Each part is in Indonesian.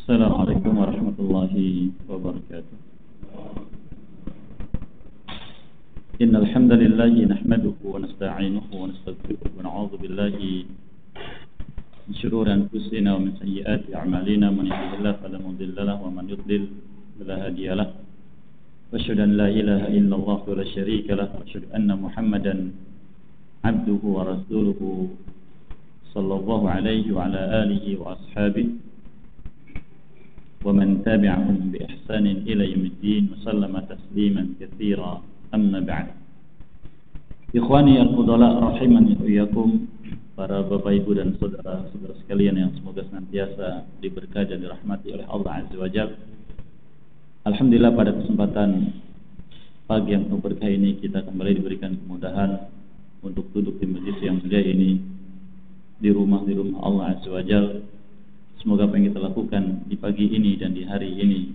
Assalamualaikum warahmatullahi wabarakatuh. Innal hamdalillah nahmaduhu wa nasta'inuhu wa nastaghfiruh wa na'udzu billahi min shururi anfusina wa min sayyiati a'malina man yahdihillahu fala mudilla lahu wa man yudlil fala hadiya lahu. Wa asyhadu an la ilaha illallah wa la syarika lahu wa asyhadu anna Muhammadan abduhu wa rasuluhu sallallahu alaihi wa ala alihi wa ashabihi ومن تابعهم بإحسان إلى يوم الدين وسلم تسليما كثيرا أما بعد. Ikhwani al-fudala rahimani wa iyyakum, para bapak ibu dan saudara-saudara sekalian yang semoga senantiasa diberkahi dan dirahmati oleh Allah Azza wa Jalla. Alhamdulillah, pada kesempatan pagi yang penuh berkah ini kita kembali diberikan kemudahan untuk duduk di majlis yang mulia ini, di rumah Allah Azza wa Jalla. Semoga apa yang kita lakukan di pagi ini dan di hari ini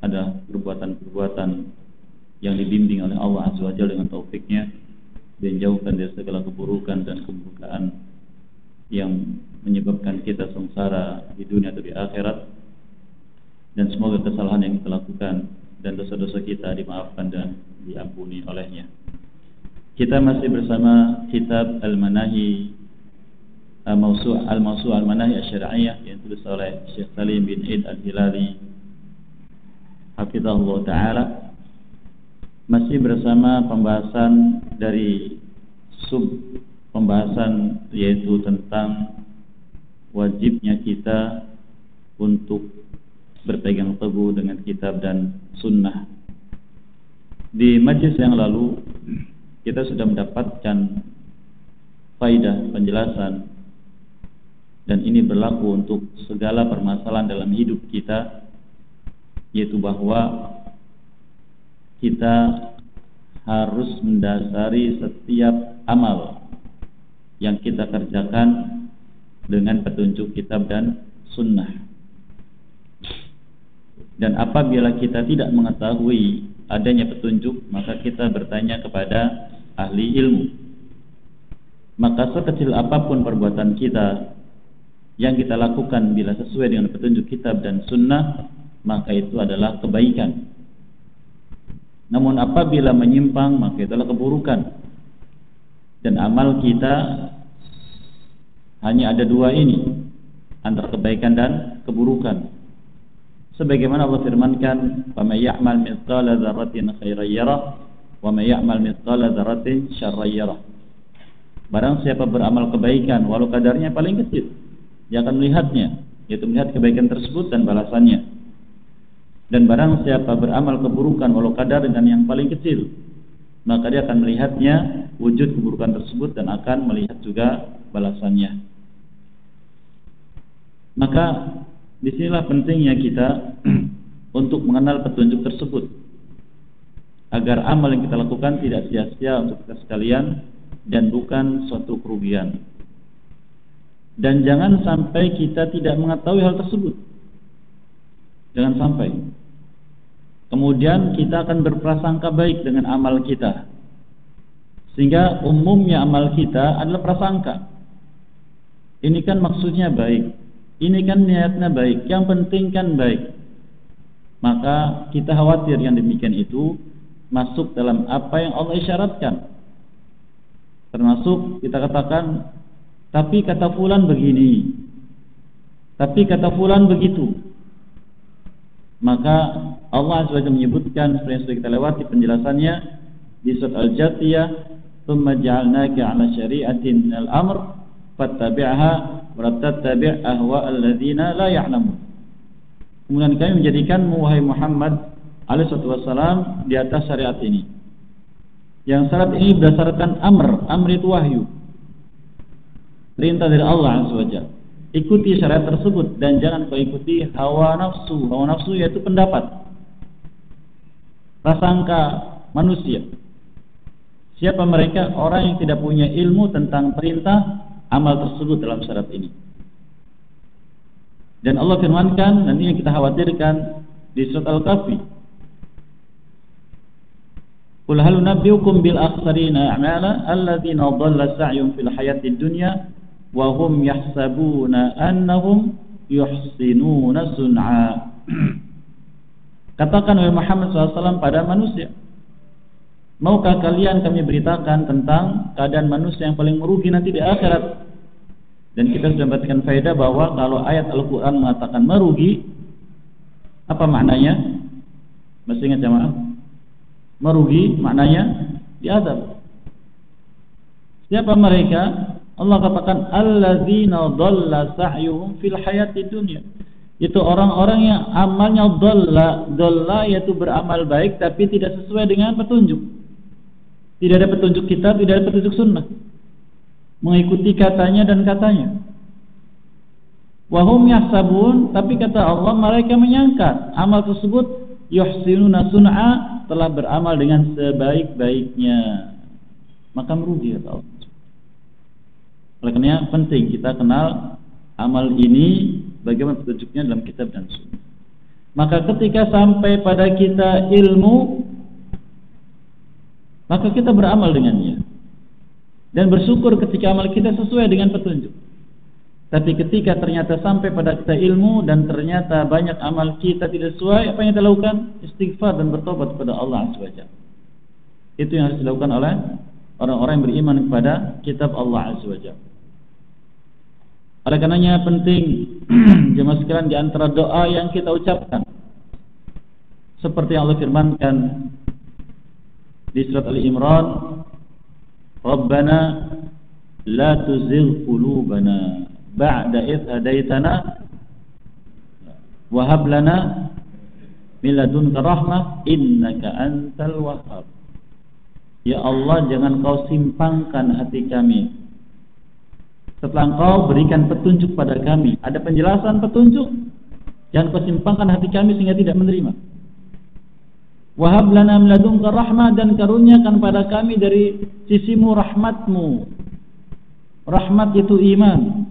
ada perbuatan-perbuatan yang dibimbing oleh Allah Azza wa Jalla dengan taufiknya, dan jauhkan dari segala keburukan dan kemurkaan yang menyebabkan kita sengsara di dunia atau di akhirat. Dan semoga kesalahan yang kita lakukan dan dosa-dosa kita dimaafkan dan diampuni olehnya. Kita masih bersama kitab Al-Manahi, Al-Mawsu' Al-Manahi Asy-Syar'iyyah yang ditulis oleh Syekh Salim bin Eid Al-Hilali hafizahullah ta'ala. Masih bersama pembahasan dari pembahasan, yaitu tentang wajibnya kita untuk berpegang teguh dengan kitab dan sunnah. Di majlis yang lalu kita sudah mendapatkan faidah penjelasan, dan ini berlaku untuk segala permasalahan dalam hidup kita, yaitu bahwa kita harus mendasari setiap amal yang kita kerjakan dengan petunjuk kitab dan sunnah. Dan apabila kita tidak mengetahui adanya petunjuk, maka kita bertanya kepada ahli ilmu. Maka sekecil apapun perbuatan kita yang kita lakukan, bila sesuai dengan petunjuk kitab dan sunnah, maka itu adalah kebaikan. Namun apabila menyimpang, maka itu adalah keburukan. Dan amal kita hanya ada dua ini, antara kebaikan dan keburukan. Sebagaimana Allah firmankan, "Wa may ya'mal mithqala dzarratin khairan yarah, wa may ya'mal mithqala dzarratin syarran yarah." Barang siapa beramal kebaikan walau kadarnya paling kecil, dia akan melihatnya, yaitu melihat kebaikan tersebut dan balasannya. Dan barang siapa beramal keburukan walau kadar dengan yang paling kecil, maka dia akan melihatnya, wujud keburukan tersebut, dan akan melihat juga balasannya. Maka disinilah pentingnya kita untuk mengenal petunjuk tersebut, agar amal yang kita lakukan tidak sia-sia untuk kita sekalian dan bukan suatu kerugian. Dan jangan sampai kita tidak mengetahui hal tersebut. Jangan sampai. Kemudian kita akan berprasangka baik dengan amal kita, sehingga umumnya amal kita adalah prasangka. Ini kan maksudnya baik, ini kan niatnya baik, yang penting kan baik. Maka kita khawatir yang demikian itu masuk dalam apa yang Allah isyaratkan. Termasuk kita katakan, tapi kata fulan begini, tapi kata fulan begitu. Maka Allah Azza wa Jalla menyebutkan, seperti yang sudah kita lewati penjelasannya di surat Al-Jathiyah, "Tsumma ja'alnaka 'ala syari'atin minal amr fattabi'ha wa la tattabi' ahwa'al ladzina la ya'lamun." Kemudian kami menjadikanmu, wahai Muhammad alaihi wassalam, di atas syariat ini. Yang syariat ini berdasarkan amr itu wahyu, perintah dari Allah Azza wa Jalla. Ikuti syariat tersebut dan jangan kau ikuti hawa nafsu. Hawa nafsu yaitu pendapat, prasangka manusia. Siapa mereka? Orang yang tidak punya ilmu tentang perintah amal tersebut dalam syariat ini. Dan Allah firmankan, dan ini yang kita khawatirkan di surat Al-Kahfi, "Qul hal nunabbiukum bil akhsarina a'mala alladzina dhalla sa'yuhum fil hayatid dunya wa hum yahsabuna annahum yuhsinuna sun'a. Katakan wahai Muhammad SAW pada manusia, maukah kalian kami beritakan tentang keadaan manusia yang paling merugi nanti di akhirat? Dan kita sudah mendapatkan faedah bahwa kalau ayat Al-Quran mengatakan merugi, apa maknanya? Masih ingat jemaah? Merugi maknanya diazab. Siapa mereka? Allah katakan alladzina dhalla sa'yuhum fil hayati dunya. Itu orang-orang yang amalnya dhalla yaitu beramal baik tapi tidak sesuai dengan petunjuk. Tidak ada petunjuk kitab, tidak ada petunjuk sunnah. Mengikuti katanya dan katanya. Wahum yahsabun, tapi kata Allah mereka menyangka amal tersebut yuhsinuna sun'a, telah beramal dengan sebaik-baiknya. Maka merugi kata Allah. Oleh karena penting kita kenal amal ini bagaimana petunjuknya dalam kitab dan sunnah. Maka ketika sampai pada kita ilmu, maka kita beramal dengannya dan bersyukur ketika amal kita sesuai dengan petunjuk. Tapi ketika ternyata sampai pada kita ilmu dan ternyata banyak amal kita tidak sesuai, apa yang kita lakukan? Istighfar dan bertobat kepada Allah SWT. Itu yang harus dilakukan oleh orang-orang yang beriman kepada kitab Allah SWT. Oleh karenanya penting jemaah sekalian di antara doa yang kita ucapkan seperti yang Allah firmankan di surat Ali Imran, Rabbana la tuzigh qulubana ba'da idh hadaitana wa hab lana min ladunka rahmah innaka antal wahhab. Ya Allah, jangan kau simpangkan hati kami setelah engkau berikan petunjuk pada kami. Ada penjelasan petunjuk, jangan kau simpangkan hati kami sehingga tidak menerima. Wahab lana min ladunka rahmah, dan karuniakan pada kami dari sisimu rahmatmu. Rahmat itu iman,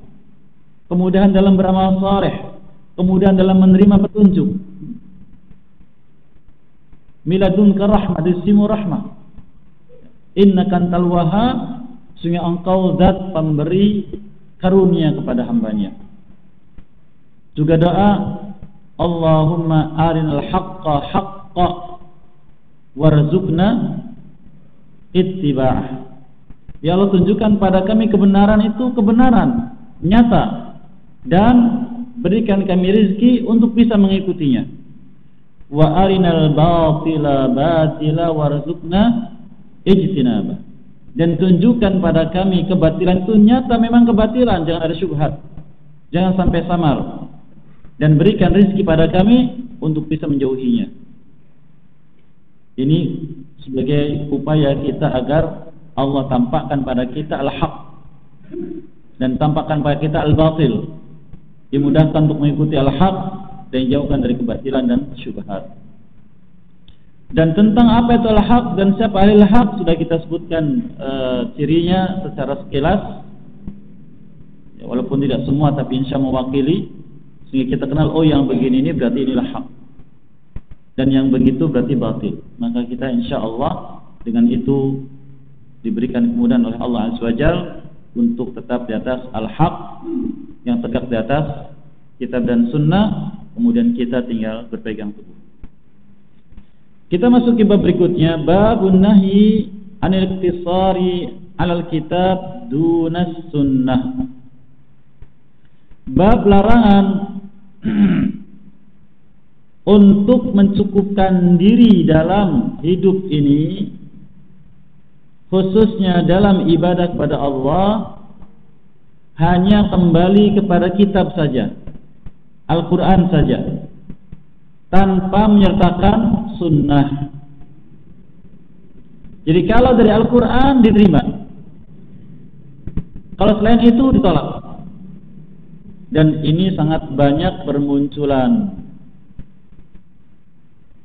kemudahan dalam beramal saleh, kemudahan dalam menerima petunjuk. Min ladunka rahmah, dari sisimu rahmah. Innaka antal wahhab, sehingga engkau zat pemberi karunia kepada hambanya. Juga doa Allahumma arinal haqqa haqqa warzuqna ittiba'ah. Ya Allah, tunjukkan pada kami kebenaran itu kebenaran nyata dan berikan kami rezeki untuk bisa mengikutinya. Wa arinal batila batila warzuqna ijtinabah. Dan tunjukkan pada kami kebatilan itu nyata memang kebatilan, jangan ada syubhat, jangan sampai samar, dan berikan rezeki pada kami untuk bisa menjauhinya. Ini sebagai upaya kita agar Allah tampakkan pada kita al-haq dan tampakkan pada kita al-batil, dimudahkan untuk mengikuti al-haq dan jauhkan dari kebatilan dan syubhat. Dan tentang apa itu al-haq dan siapa ahli al-haq sudah kita sebutkan cirinya secara sekilas ya, walaupun tidak semua tapi insya mewakili, sehingga kita kenal oh yang begini ini berarti inilah hak dan yang begitu berarti batil. Maka kita insya Allah dengan itu diberikan kemudahan oleh Allah SWT untuk tetap di atas al-haq yang tegak di atas kitab dan sunnah, kemudian kita tinggal berpegang teguh. Kita masuk ke bab berikutnya, babun nahyi anil iktisari alal kitab dunas sunnah. Bab larangan untuk mencukupkan diri dalam hidup ini, khususnya dalam ibadah kepada Allah, hanya kembali kepada kitab saja, Al-Quran saja, tanpa menyertakan sunnah. Jadi kalau dari Al-Quran diterima, kalau selain itu ditolak. Dan ini sangat banyak bermunculan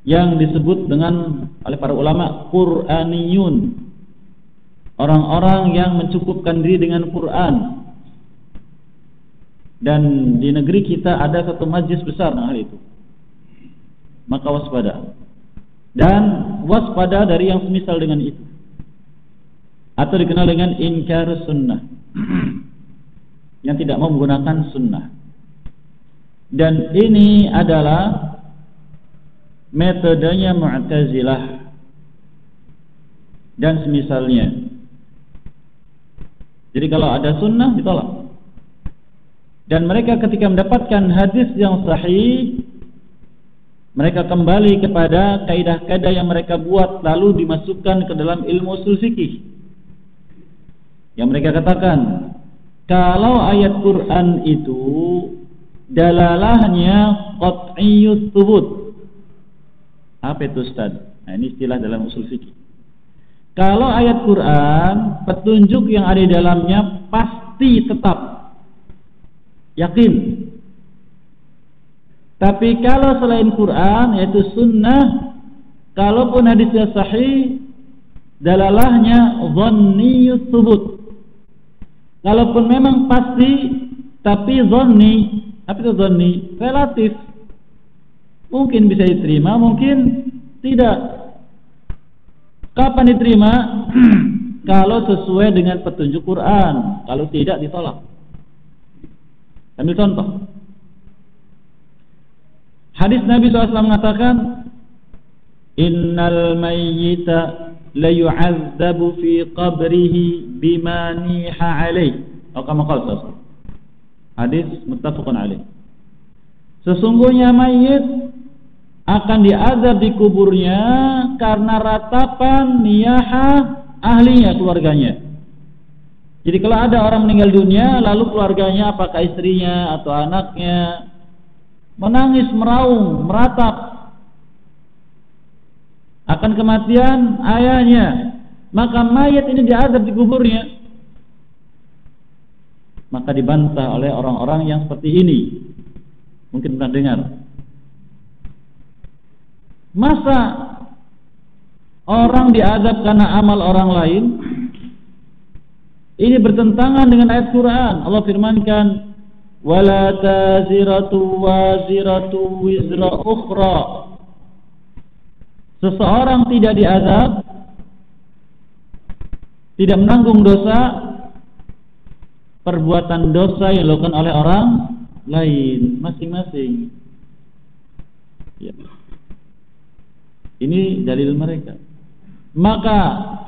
yang disebut dengan oleh para ulama Qur'aniyun, orang-orang yang mencukupkan diri dengan Quran. Dan di negeri kita ada satu majlis besar nah hal itu. Maka waspada, dan waspada dari yang semisal dengan itu, atau dikenal dengan inkar sunnah, yang tidak mau menggunakan sunnah. Dan ini adalah metodenya Mu'tazilah dan semisalnya. Jadi kalau ada sunnah ditolak. Dan mereka ketika mendapatkan hadis yang sahih, mereka kembali kepada kaidah-kaidah yang mereka buat lalu dimasukkan ke dalam ilmu usul fikih. Yang mereka katakan, kalau ayat Quran itu dalalahnya qat'iyyut thubut. Apa itu Ustaz? Nah, ini istilah dalam usul fikih. Kalau ayat Quran, petunjuk yang ada di dalamnya pasti tetap, yakin. Tapi kalau selain Quran, yaitu sunnah, kalaupun hadisnya sahih, dalalahnya dhanniyut thubut. Kalaupun memang pasti, tapi dhanni, apa itu dhanni? Relatif. Mungkin bisa diterima, mungkin tidak. Kapan diterima? Kalau sesuai dengan petunjuk Quran. Kalau tidak, ditolak. Ambil contoh. Hadis Nabi SAW mengatakan, Innal mayyita la yu'adzabu fi qabrihi bima niha alaih. Atau kama qala SAW. Hadis muttafaqun alaih. Sesungguhnya mayit akan diazab di kuburnya karena ratapan niyaha ahlinya, keluarganya. Jadi kalau ada orang meninggal dunia, lalu keluarganya, apakah istrinya atau anaknya, menangis, meraung, meratap akan kematian ayahnya, maka mayat ini diazab di kuburnya. Maka dibantah oleh orang-orang yang seperti ini. Mungkin pernah dengar. Masa orang diazab karena amal orang lain? Ini bertentangan dengan ayat Quran. Allah firmankan, "Wala taziratu waziratu wizra ukhra." Seseorang tidak diazab, tidak menanggung dosa, perbuatan dosa yang dilakukan oleh orang lain, masing-masing. Ya. Ini dalil mereka. Maka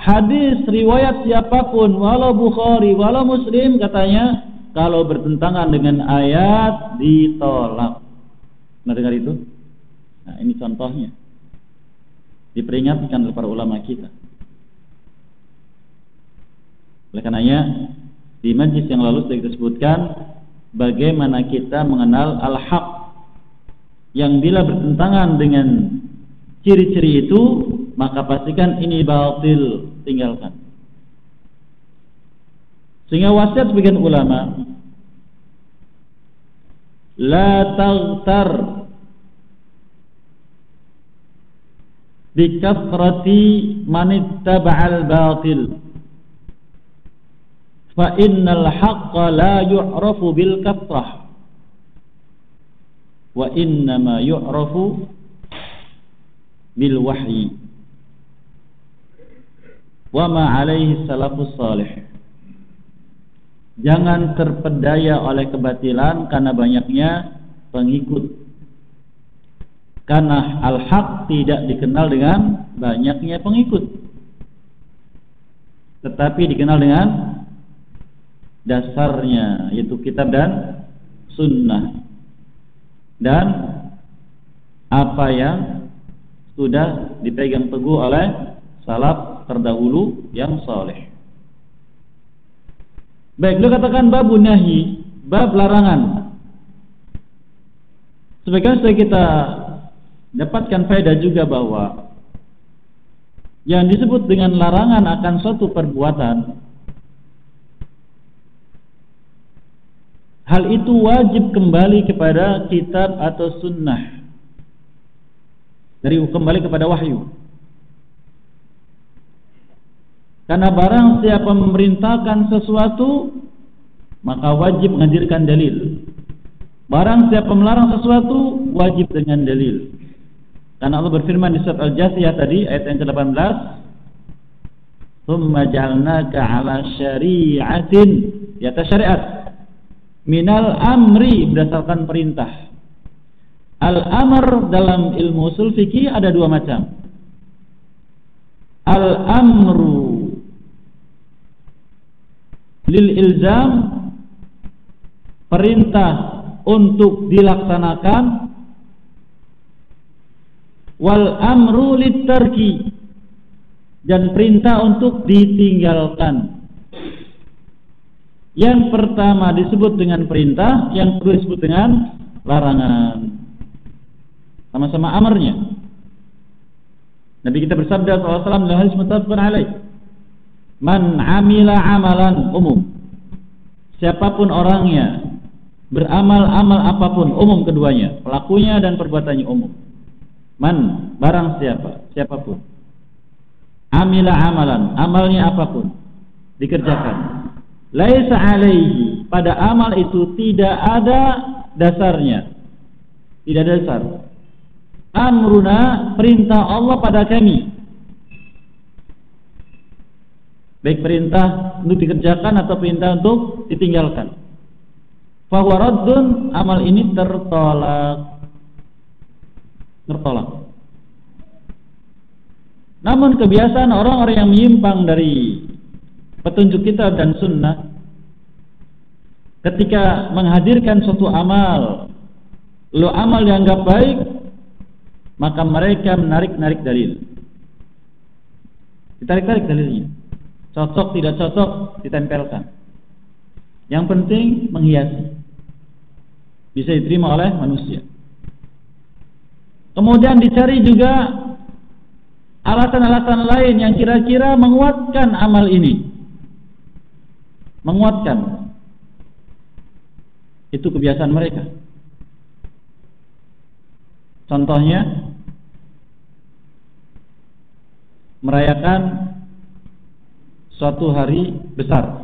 hadis riwayat siapapun, walau Bukhari, walau Muslim, katanya kalau bertentangan dengan ayat ditolak. Pernah dengar itu? Nah, ini contohnya. Diperingatkan oleh para ulama kita. Oleh karenanya di majlis yang lalu sudah kita sebutkan bagaimana kita mengenal al-haq, yang bila bertentangan dengan ciri-ciri itu, maka pastikan ini batil, tinggalkan. Sehingga wasiat sebagian ulama, la taghtar bi kathrati man ittaba'al batil, fa innal haqqa la yu'rafu bil kathrah wa innama yu'rafu bil wahyi wa ma alaihi salafus salih. Jangan terpedaya oleh kebatilan karena banyaknya pengikut. Karena al-haq tidak dikenal dengan banyaknya pengikut, tetapi dikenal dengan dasarnya, yaitu kitab dan sunnah, dan apa yang sudah dipegang teguh oleh salaf terdahulu yang saleh. Baik, beliau katakan babun nahi, bab larangan. Sebagian sudah kita dapatkan faedah juga bahwa yang disebut dengan larangan akan suatu perbuatan, hal itu wajib kembali kepada kitab atau sunnah, dari kembali kepada wahyu. Karena barang siapa memerintahkan sesuatu, maka wajib menghadirkan dalil. Barang siapa melarang sesuatu, wajib dengan dalil. Karena Allah berfirman di surat Al-Jathiyah tadi, ayat yang ke-18, "Tsumma ja'alnaka 'ala syari'atin," yaitu syariat, minal amri, berdasarkan perintah. Al-amr dalam ilmu usul fikih ada dua macam. Al-amru lil ilzam, perintah untuk dilaksanakan, wal amru lit tarki, dan perintah untuk ditinggalkan. Yang pertama disebut dengan perintah, yang kedua disebut dengan larangan. Sama-sama amarnya. Nabi kita bersabda SAW dalam hadis muttafaqun alaih, man amila amalan umum, siapapun orangnya beramal amal apapun, umum keduanya, pelakunya dan perbuatannya umum. Man, barang siapa, siapapun, amila amalan, amalnya apapun dikerjakan, laisa alaihi, pada amal itu tidak ada dasarnya, tidak ada dasar, amruna, perintah Allah pada kami, baik perintah untuk dikerjakan atau perintah untuk ditinggalkan, fahuwa raddun, amal ini tertolak. Namun kebiasaan orang-orang yang menyimpang dari petunjuk kitab dan sunnah, ketika menghadirkan suatu amal, lalu amal dianggap baik, maka mereka menarik-narik dalil, ditarik-tarik dalilnya, cocok tidak cocok ditempelkan. Yang penting menghiasi, bisa diterima oleh manusia. Kemudian dicari juga alasan-alasan lain yang kira-kira menguatkan amal ini, menguatkan. Itu kebiasaan mereka. Contohnya merayakan suatu hari besar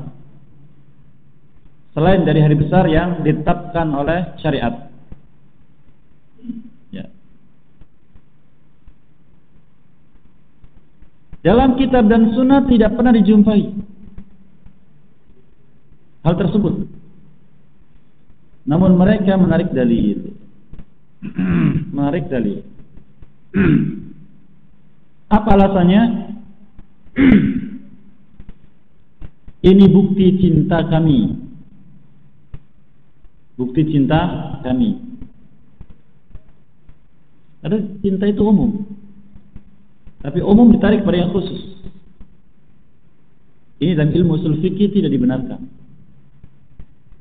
selain dari hari besar yang ditetapkan oleh syariat. Ya. Dalam kitab dan sunnah tidak pernah dijumpai hal tersebut. Namun mereka menarik dalil. Menarik dalil. Apa alasannya? Ini bukti cinta kami. Bukti cinta kami. Ada cinta itu umum, tapi umum ditarik pada yang khusus. Ini dalam ilmu usul fikih tidak dibenarkan.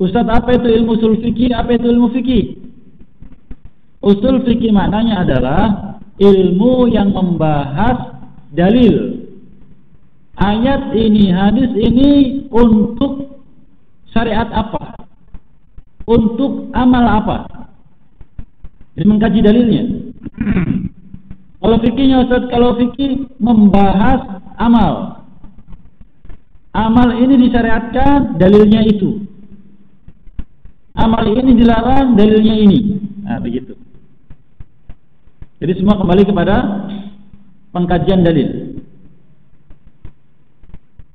Ustaz, apa itu ilmu usul fikih? Apa itu ilmu fikih? Usul fikih maknanya adalah ilmu yang membahas dalil. Ayat ini, hadis ini untuk syariat apa? Untuk amal apa? Jadi mengkaji dalilnya. Kalau fikihnya Ustaz, kalau fikih membahas amal. Amal ini disyariatkan, dalilnya itu. Amal ini dilarang, dalilnya ini. Nah, begitu. Jadi semua kembali kepada pengkajian dalil.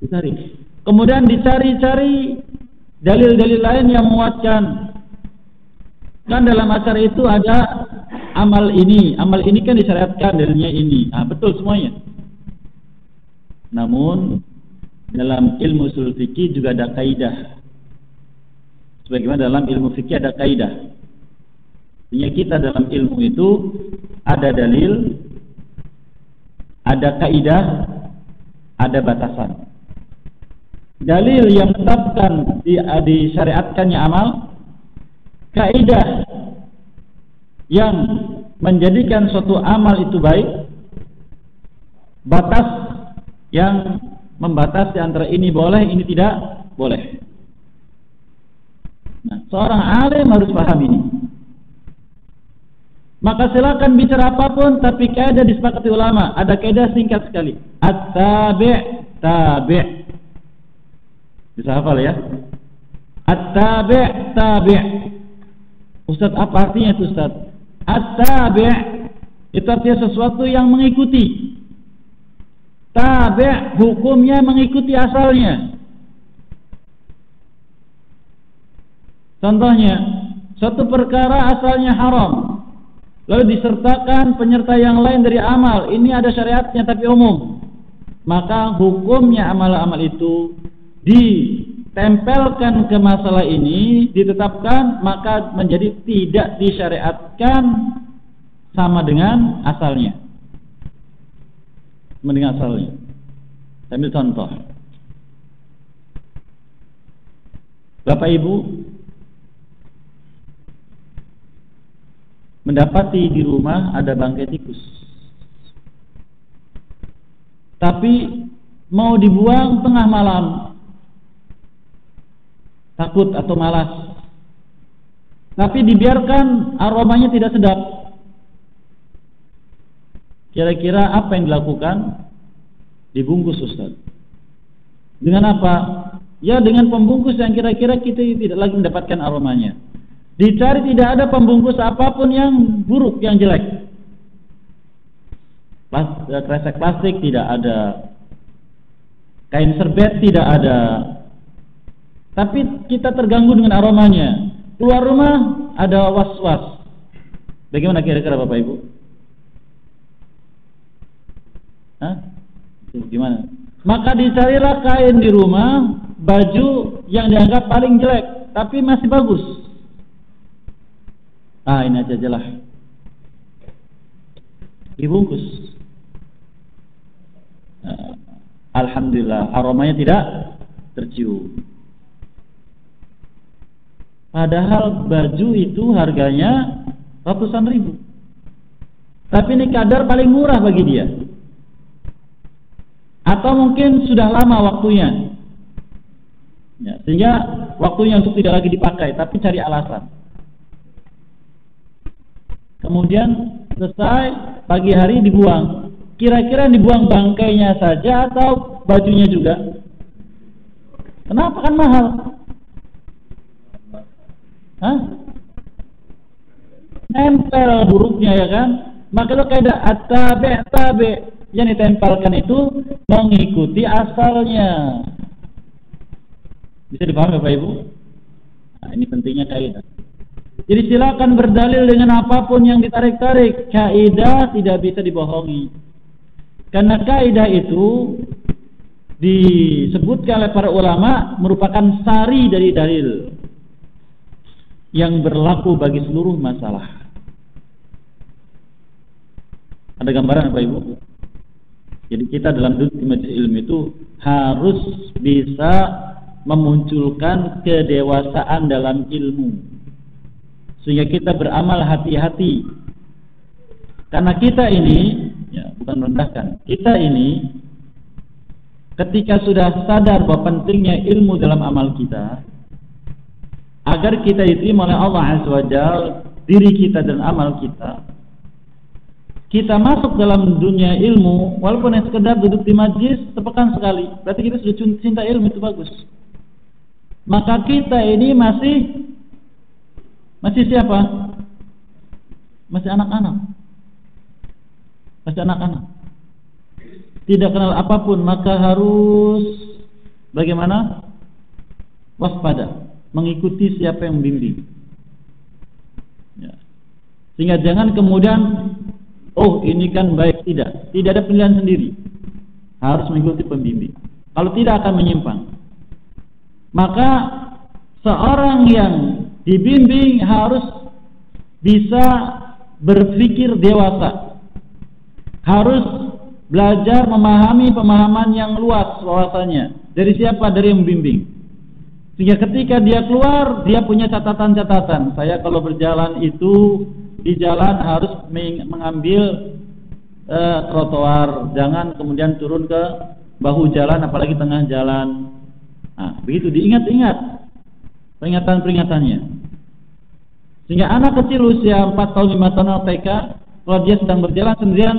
Dicari. Kemudian dicari-cari dalil-dalil lain yang menguatkan. Kan dalam acara itu ada amal ini kan disyariatkan, dalilnya ini. Nah, betul semuanya. Namun dalam ilmu usul fikih juga ada kaidah. Sebagaimana dalam ilmu fikih ada kaidah. Artinya kita dalam ilmu itu ada dalil, ada kaidah, ada batasan. Dalil yang menetapkan disyariatkannya amal, kaidah yang menjadikan suatu amal itu baik, batas yang membatasi antara ini boleh, ini tidak boleh. Nah, seorang alim harus paham ini. Maka silakan bicara apapun, tapi kaidah disepakati ulama. Ada kaidah singkat sekali. At-tabi' tabi'. Bisa hafal ya? At-tabi' tabi'. Ustaz, apa artinya itu Ustaz? At-tabi' itu artinya sesuatu yang mengikuti. Tabi' hukumnya mengikuti asalnya. Contohnya, suatu perkara asalnya haram, lalu disertakan penyerta yang lain dari amal, ini ada syariatnya tapi umum, maka hukumnya amal-amal itu ditempelkan ke masalah ini, ditetapkan, maka menjadi tidak disyariatkan sama dengan asalnya. Sama dengan asalnya. Saya ambil contoh. Bapak Ibu mendapati di rumah ada bangkai tikus, tapi mau dibuang tengah malam, takut atau malas, tapi dibiarkan, aromanya tidak sedap. Kira-kira apa yang dilakukan? Dibungkus, Ustaz. Dengan apa? Ya dengan pembungkus yang kira-kira kita tidak lagi mendapatkan aromanya. Dicari, tidak ada pembungkus apapun yang buruk, yang jelek. Kresek plastik tidak ada, kain serbet tidak ada, tapi kita terganggu dengan aromanya. Keluar rumah ada was-was. Bagaimana kira-kira Bapak Ibu? Hah? Gimana? Maka dicarilah kain di rumah, baju yang dianggap paling jelek tapi masih bagus. Ini aja lah, dibungkus. Alhamdulillah aromanya tidak tercium. Padahal baju itu harganya ratusan ribu, tapi ini kadar paling murah bagi dia. Atau mungkin sudah lama waktunya, ya, sehingga waktunya untuk tidak lagi dipakai, tapi cari alasan. Kemudian selesai, pagi hari dibuang. Kira-kira dibuang bangkainya saja atau bajunya juga? Kenapa? Kan mahal. Nempel buruknya, ya kan? Maka itu kaidah at-tabi' yang ditempelkan itu mengikuti asalnya. Bisa dipahami Bapak Ibu? Ini pentingnya kaidah. Jadi silakan berdalil dengan apapun yang ditarik-tarik. Kaidah tidak bisa dibohongi. Karena kaidah itu disebutkan oleh para ulama merupakan sari dari dalil yang berlaku bagi seluruh masalah. Ada gambaran Bapak Ibu? Jadi kita dalam duduk di majelis ilmu itu harus bisa memunculkan kedewasaan dalam ilmu, sehingga kita beramal hati-hati. Karena kita ini, ya, bukan merendahkan, kita ini ketika sudah sadar bahwa pentingnya ilmu dalam amal kita, agar kita diterima oleh Allah Azza wa Jalla, diri kita dan amal kita masuk dalam dunia ilmu, walaupun yang sekedar duduk di majlis sepekan sekali, berarti kita sudah cinta ilmu, itu bagus. Maka kita ini masih siapa? Masih anak-anak. Tidak kenal apapun, maka harus bagaimana? Waspada, mengikuti siapa yang membimbing. Ya. Sehingga jangan kemudian, oh ini kan baik, tidak ada pilihan sendiri. Harus mengikuti pembimbing. Kalau tidak akan menyimpang. Maka seorang yang dibimbing harus bisa berpikir dewasa, harus belajar memahami pemahaman yang luas wawasannya. Dari siapa? Dari yang membimbing. Sehingga ketika dia keluar, dia punya catatan-catatan. Saya kalau berjalan itu di jalan harus mengambil trotoar, jangan kemudian turun ke bahu jalan, apalagi tengah jalan. Nah, begitu diingat-ingat peringatan-peringatannya. Sehingga anak kecil usia 4 tahun 5 tahun TK, kalau dia sedang berjalan sendirian,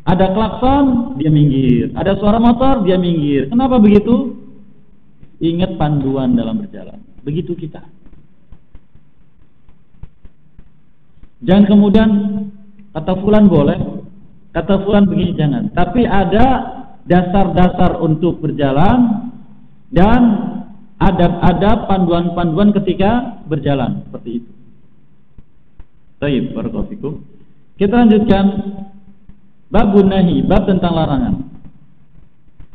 ada klakson, dia minggir, ada suara motor, dia minggir. Kenapa begitu? Ingat panduan dalam berjalan. Begitu kita. Jangan kemudian kata fulan boleh, kata fulan begini, jangan. Tapi ada dasar-dasar untuk berjalan dan adab-adab, panduan-panduan ketika berjalan, seperti itu. Baik, barakallahu fikum. Kita lanjutkan babun nahi, bab tentang larangan.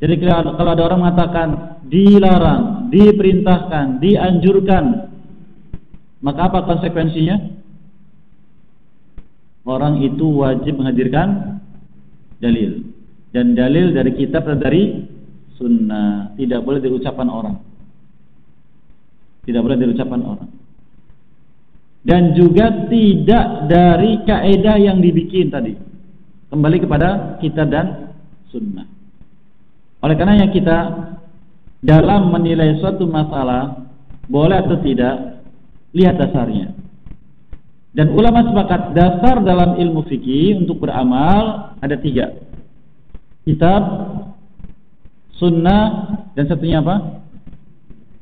Jadi kalau ada orang mengatakan dilarang, diperintahkan, dianjurkan, maka apa konsekuensinya? Orang itu wajib menghadirkan dalil. Dan dalil dari kitab dan dari sunnah. Tidak boleh dari ucapan orang. Tidak boleh dari ucapan orang. Dan juga tidak dari kaidah yang dibikin tadi. Kembali kepada kitab dan sunnah. Oleh karenanya kita dalam menilai suatu masalah boleh atau tidak, lihat dasarnya. Dan ulama sepakat dasar dalam ilmu fikih untuk beramal ada 3. Kitab, sunnah, dan satunya apa?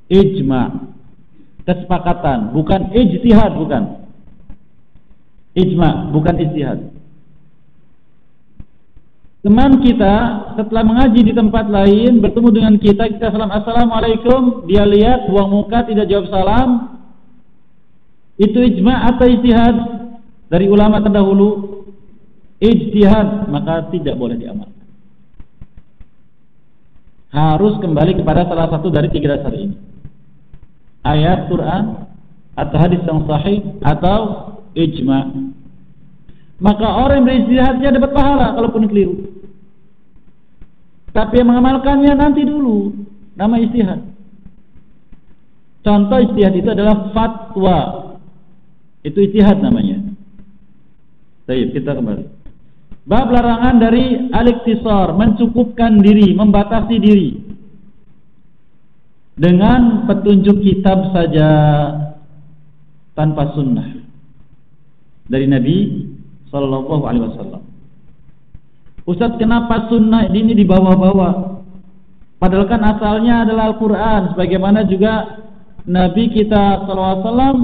Ijma'. Kesepakatan, bukan ijtihad, bukan. Ijma', bukan ijtihad. Teman kita setelah mengaji di tempat lain bertemu dengan kita salam assalamualaikum, dia lihat buang muka tidak jawab salam. Itu ijma' atau ijtihad dari ulama terdahulu? Ijtihad, maka tidak boleh diamalkan. Harus kembali kepada salah satu dari 3 dasar ini. Ayat Quran atau hadis yang sahih atau ijma'. Maka orang yang berijtihadnya dapat pahala kalaupun keliru. Tapi yang mengamalkannya nanti dulu, nama ijtihad. Contoh ijtihad itu adalah fatwa. Itu ijtihad namanya. Baik, kita kembali. Bab larangan dari al-iktisar, mencukupkan diri, membatasi diri dengan petunjuk kitab saja tanpa sunnah dari Nabi Sallallahu Alaihi Wasallam. Ustaz, kenapa sunnah ini dibawa-bawa? Padahal kan asalnya adalah Al-Quran. Sebagaimana juga Nabi kita Sallallahu Alaihi Wasallam,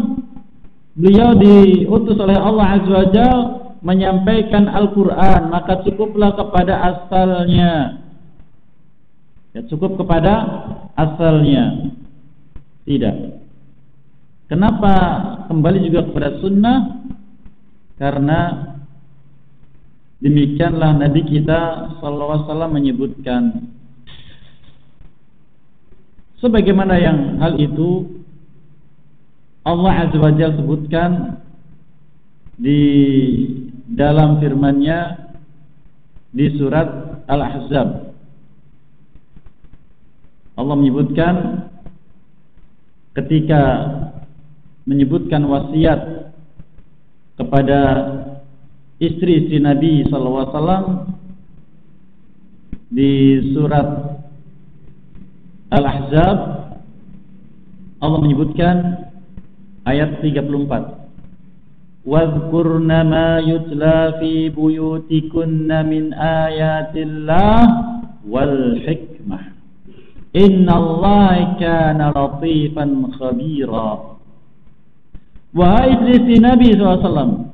beliau diutus oleh Allah Azza wa Jalla menyampaikan Al-Quran, maka cukuplah kepada asalnya. Ya, cukup kepada asalnya. Tidak. Kenapa kembali juga kepada sunnah? Karena demikianlah Nabi kita sallallahu alaihi wasallam menyebutkan. Sebagaimana yang hal itu Allah Azza wa Jalla sebutkan di dalam firman-Nya di surat Al-Ahzab. Allah menyebutkan ketika menyebutkan wasiat kepada istri-istri Nabi sallallahu alaihi wasallam di surat Al-Ahzab, Allah menyebutkan ayat 34. Wadhkurna ma yutla fi buyutikunna min ayatillah wal hikmah. Innallaha kana latifan khabira. Wahai istri Nabi SAW,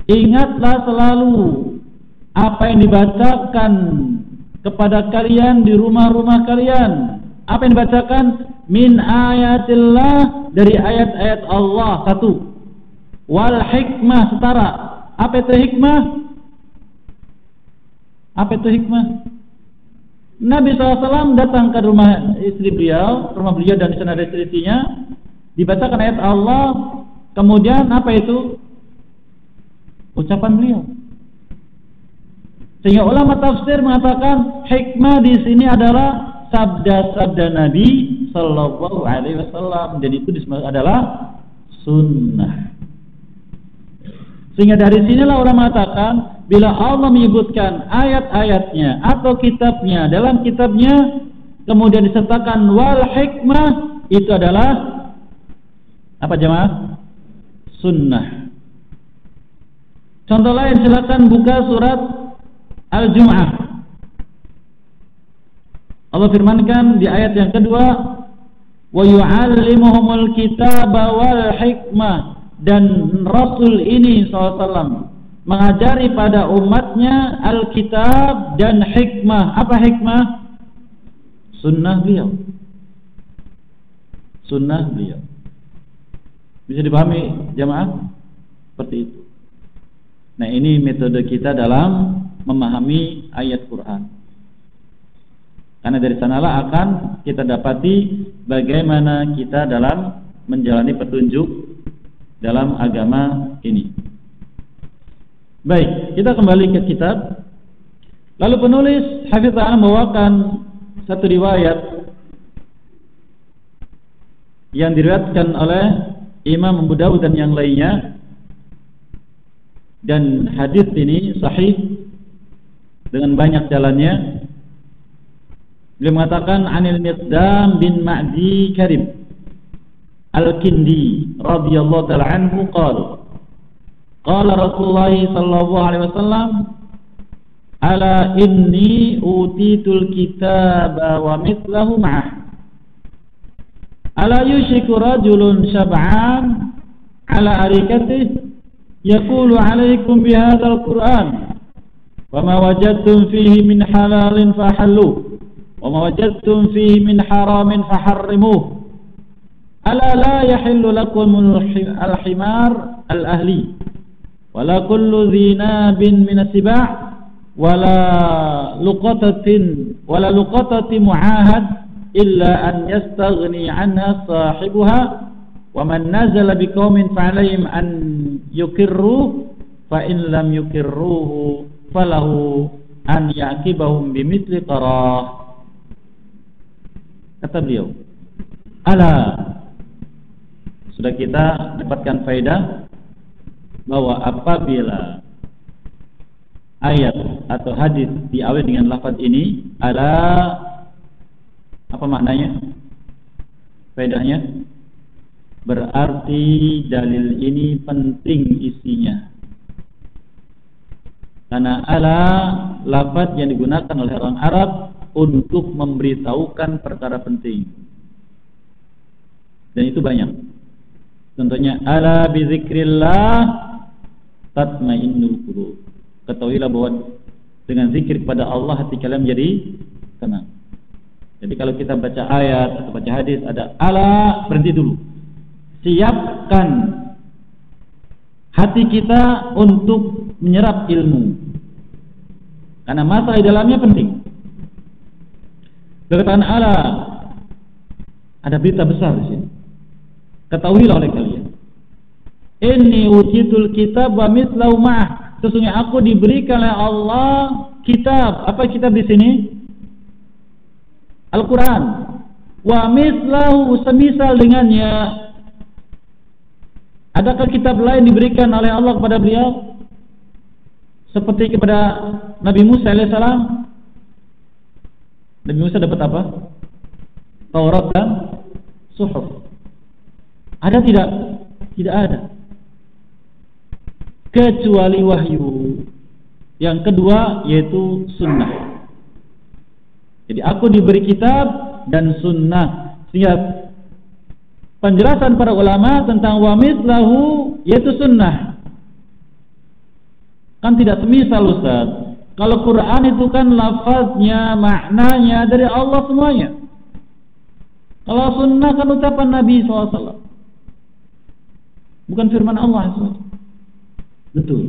ingatlah selalu apa yang dibacakan kepada kalian di rumah-rumah kalian. Apa yang dibacakan? Min ayatillah, dari ayat-ayat Allah. 1. Wal hikmah, setara. Apa itu hikmah? Apa itu hikmah? Nabi SAW datang ke rumah istri beliau, rumah beliau dan di sana ada istrinya, dibacakan ayat Allah, kemudian apa itu? Ucapan beliau. Sehingga ulama tafsir mengatakan hikmah di sini adalah sabda-sabda Nabi Sallallahu Alaihi Wasallam, dan itu disebut adalah sunnah. Sehingga dari sinilah ulama mengatakan bila Allah menyebutkan ayat-ayatnya atau kitabnya dalam kitabnya kemudian disertakan wal hikmah, itu adalah apa jemaah? Sunnah. Contoh lain, silakan buka surat Al-Jumu'ah. Allah firmankan di ayat yang kedua, wa yu'allimuhumul kitaba wal hikmah, dan Rasul ini SAW mengajari pada umatnya Alkitab dan hikmah. Apa hikmah? Sunnah beliau. Sunnah beliau. Bisa dipahami jamaah? Seperti itu. Nah, ini metode kita dalam memahami ayat Quran. Karena dari sanalah akan kita dapati bagaimana kita dalam menjalani petunjuk dalam agama ini. Baik, kita kembali ke kitab. Lalu penulis Hafiz Ta'ala membawakan satu riwayat yang diriwayatkan oleh Imam Abu Dawud dan yang lainnya, dan hadis ini sahih dengan banyak jalannya. Beliau mengatakan Anil Miqdam bin Ma'di Karib Al-Kindi radhiyallahu ta'ala anhu qala qala Rasulullah sallallahu alaihi wasallam ala inni utitul kitaba wa mithlahu ma'ah ala yushiku rajulun syab'an ala arikatihi yaqulu alaikum bihadzal Qur'an wa ma wajadtum fihi min halalin fahalluh wa ma wajadtum fihi min haramin faharrimuh ala la yahillu lakum al-himar al-ahli wala kullu dhinabin min as-siba' wala luqatati mu'ahad illa an yastaghni anha sahibuha wa man nazala biqaumin fa'alayhim an yukirruhu fa in lam yukirruhu falahu an ya'qibahum bimithli qarah. Kata beliau, ala, sudah kita dapatkan faedah bahwa apabila ayat atau hadis diawali dengan lafaz ini, ala, apa maknanya? Faedahnya berarti dalil ini penting isinya. Karena ala lafaz yang digunakan oleh orang Arab untuk memberitahukan perkara penting. Dan itu banyak. Contohnya ala bizikrillah tatmainnul qulub. Ketahuilah bahwa dengan zikir kepada Allah hati kalian menjadi tenang. Jadi kalau kita baca ayat atau baca hadis ada ala, berhenti dulu. Siapkan hati kita untuk menyerap ilmu. Karena masalah di dalamnya penting. Berkata ala, ada berita besar di sini. Ketahuilah oleh kalian. Inni utitul kitab wa mithlahu ma'ah. Sesungguhnya aku diberikan oleh Allah kitab. Apa kitab di sini? Al-Quran. Wa mithlahu, semisal dengannya. Adakah kitab lain diberikan oleh Allah kepada beliau? Seperti kepada Nabi Musa alaihissalam. Nabi Musa dapat apa? Taurat dan Suhuf. Ada tidak? Tidak ada. Kecuali wahyu. Yang kedua yaitu sunnah. Jadi aku diberi kitab dan sunnah. Sehingga penjelasan para ulama tentang wa mithlahu yaitu sunnah. Kan tidak semisal Ustaz. Kalau Quran itu kan lafaznya, maknanya dari Allah semuanya. Kalau sunnah kan ucapan Nabi SAW, bukan firman Allah SWT. Betul.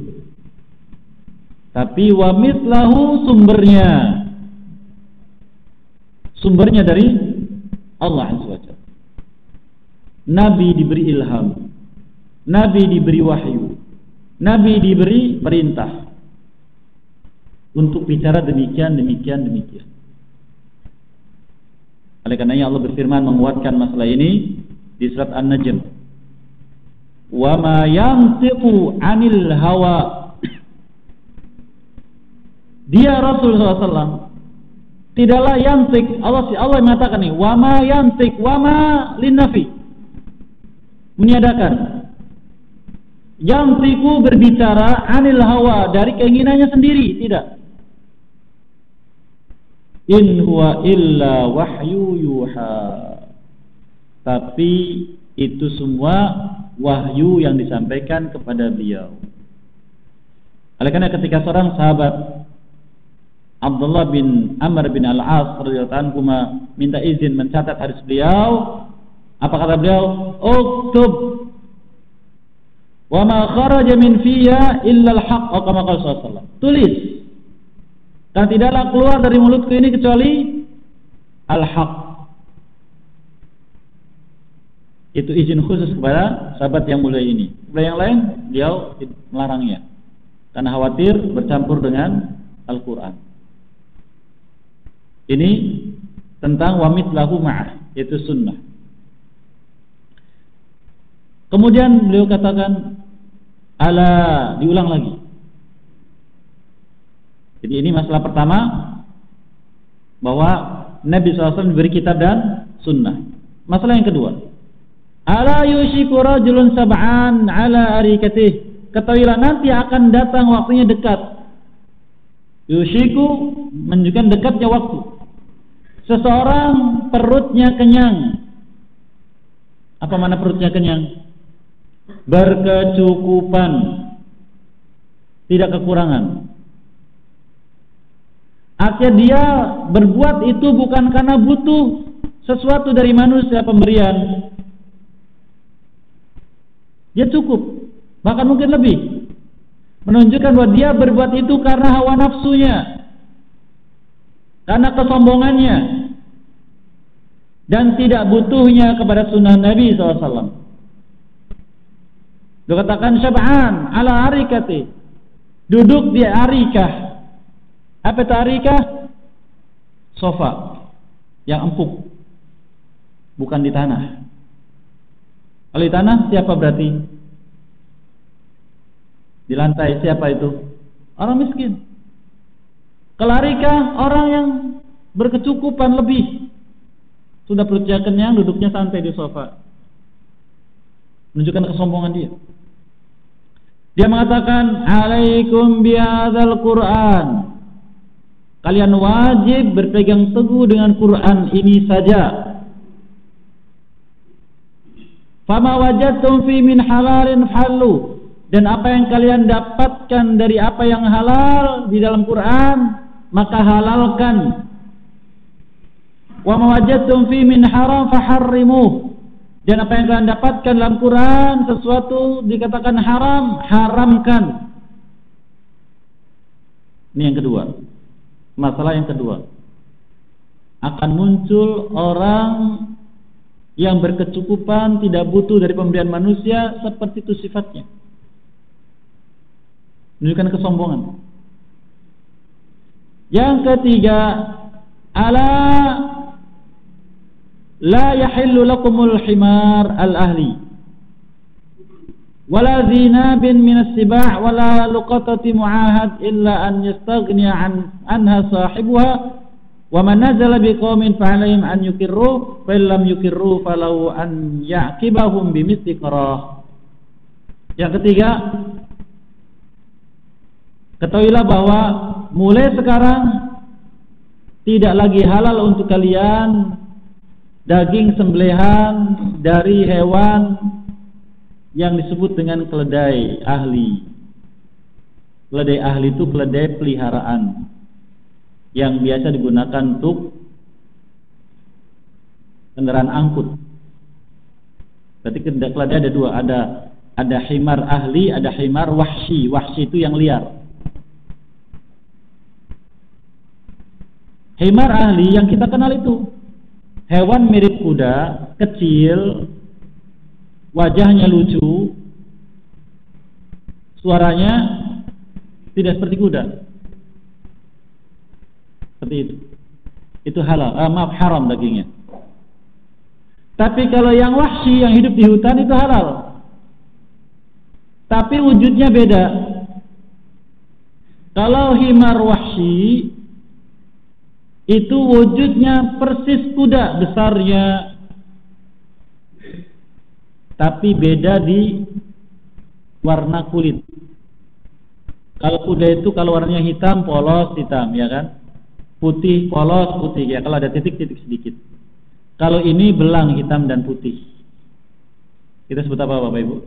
Tapi wa mithlahu sumbernya dari Allah SWT. Nabi diberi ilham, Nabi diberi wahyu, Nabi diberi perintah untuk bicara demikian. Oleh karenanya Allah berfirman menguatkan masalah ini di surat An-Najm. Wa ma yantiqu 'anil hawa. Dia Rasulullah SAW tidaklah yantik. Allah mengatakan nih, wa ma yantik, wa ma linnafi. Meniadakan. Yantiku berbicara 'anil hawa, dari keinginannya sendiri, tidak. In huwa illa wahyu yuha. Tapi itu semua wahyu yang disampaikan kepada beliau. Oleh karena ketika seorang sahabat Abdullah bin Amr bin Al-As radhiyallahu anhu minta izin mencatat hadis beliau, apa kata beliau? Uktub Wa ma kharaja min fiyya illa al-haqq, kama qala sallallahu. Tulis. Dan tidaklah keluar dari mulutku ini kecuali al-haq. Itu izin khusus kepada sahabat yang mulia ini. Kepada yang lain beliau melarangnya karena khawatir bercampur dengan Al-Quran. Ini tentang wa mithlahu ma'ah, yaitu sunnah. Kemudian beliau katakan ala, diulang lagi. Jadi ini masalah pertama, bahwa Nabi SAW diberi kitab dan sunnah. Masalah yang kedua, ala yushiku rajulun sab'an ala arikatih. Ketahuilah nanti akan datang waktunya dekat. Yushiku menunjukkan dekatnya waktu. Seseorang perutnya kenyang. Apa mana perutnya kenyang? Berkecukupan, tidak kekurangan. Artinya dia berbuat itu bukan karena butuh sesuatu dari manusia pemberian. Dia cukup, bahkan mungkin lebih. Menunjukkan bahwa dia berbuat itu karena hawa nafsunya, karena kesombongannya, dan tidak butuhnya kepada sunnah Nabi SAW. Dia katakan syab'an ala arikati, duduk di arikah. Apa itu arikah? Sofa yang empuk, bukan di tanah. Kalau di tanah siapa berarti? Di lantai siapa itu? Orang miskin. Kalau arikah, orang yang berkecukupan lebih, sudah perutnya kenyang, duduknya santai di sofa, menunjukkan kesombongan dia. Dia mengatakan, alaikum bihadzal Quran, kalian wajib berpegang teguh dengan Quran ini saja. Fama wajadtum fi min halalin halu, dan apa yang kalian dapatkan dari apa yang halal di dalam Quran, maka halalkan. Wa ma wajadtum fi min haram faharrimuh, dan apa yang kalian dapatkan dalam Quran sesuatu dikatakan haram, haramkan. Ini yang kedua. Masalah yang kedua, akan muncul orang yang berkecukupan, tidak butuh dari pemberian manusia, seperti itu sifatnya, menunjukkan kesombongan. Yang ketiga, ala la yahillu lakumul himar al-ahli wala zinabin minas sibah wala luqatati mu'ahad illa an yastaghniya anha sahibuha wa man nazala biqaumin fa'alaihim an yukirru fa illam yukirru falau an ya'qibahum bimithli qarah. Yang ketiga, ketahuilah bahwa mulai sekarang tidak lagi halal untuk kalian daging sembelihan dari hewan yang disebut dengan keledai ahli. Keledai ahli itu keledai peliharaan yang biasa digunakan untuk kendaraan angkut. Berarti keledai ada dua, ada himar ahli, ada himar wahsi. Wahsi itu yang liar. Himar ahli yang kita kenal itu hewan mirip kuda, kecil, wajahnya lucu, suaranya tidak seperti kuda. Seperti itu. Itu halal, haram dagingnya. Tapi kalau yang wahsi, yang hidup di hutan, itu halal. Tapi wujudnya beda. Kalau himar wahsi itu wujudnya persis kuda besarnya, tapi beda di warna kulit. Kalau kuda itu kalau warnanya hitam, polos hitam, ya kan? Putih, polos putih, ya. Kalau ada titik-titik sedikit. Kalau ini belang hitam dan putih. Kita sebut apa Bapak Ibu?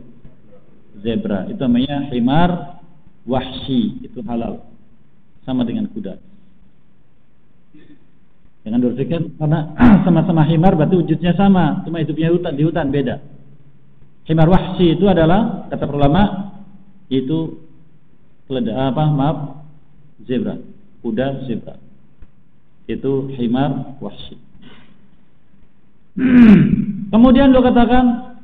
Zebra. Itu namanya himar wahsi, itu halal. Sama dengan kuda. Jangan berpikir karena sama-sama himar berarti wujudnya sama, cuma hidupnya di hutan beda. Himar wahsy itu adalah, kata ulama, itu zebra, kuda zebra. Itu himar wahsy. Kemudian beliau katakan,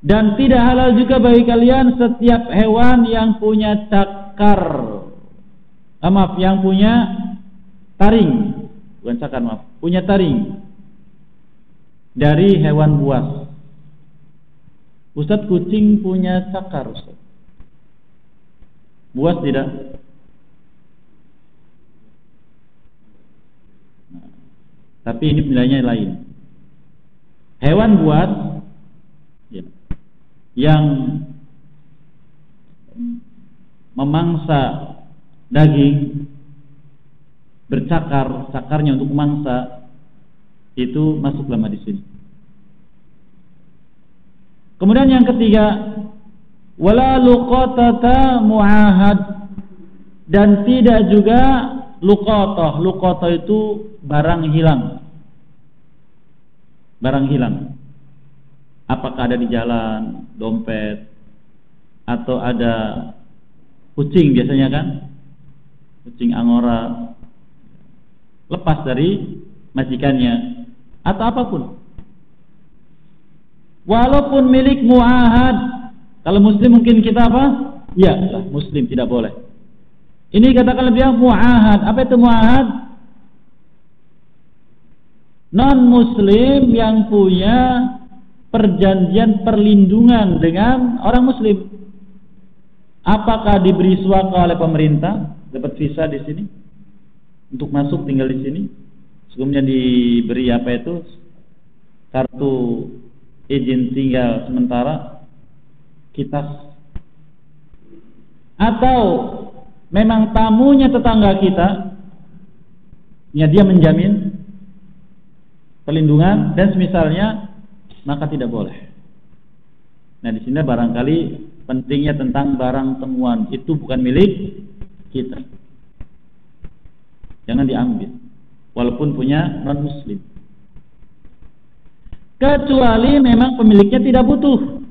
dan tidak halal juga bagi kalian setiap hewan yang punya cakar, yang punya taring, bukan cakar, punya taring dari hewan buas. Ustaz, kucing punya cakar, Ustaz. Buas tidak? Nah, tapi ini penilaiannya lain. Hewan buas ya, yang memangsa daging, bercakar, cakarnya untuk memangsa, itu masuk lama di sini. Kemudian yang ketiga, wala luqatata muahad, dan tidak juga luqatah. Luqatah itu barang hilang. Barang hilang. Apakah ada di jalan, dompet, atau ada kucing biasanya kan? Kucing angora lepas dari majikannya atau apapun. Walaupun milik muahad. Kalau muslim mungkin kita apa? Ya, muslim tidak boleh. Ini katakan lebih muahad. Apa itu muahad? Non muslim yang punya perjanjian perlindungan dengan orang muslim. Apakah diberi suaka oleh pemerintah, dapat visa di sini untuk masuk tinggal di sini? Sebelumnya diberi apa itu? Kartu izin tinggal sementara, kitas, atau memang tamunya tetangga kita, ya dia menjamin perlindungan dan semisalnya, maka tidak boleh. Nah, di sini barangkali pentingnya tentang barang temuan itu bukan milik kita, jangan diambil, walaupun punya non muslim. Kecuali memang pemiliknya tidak butuh.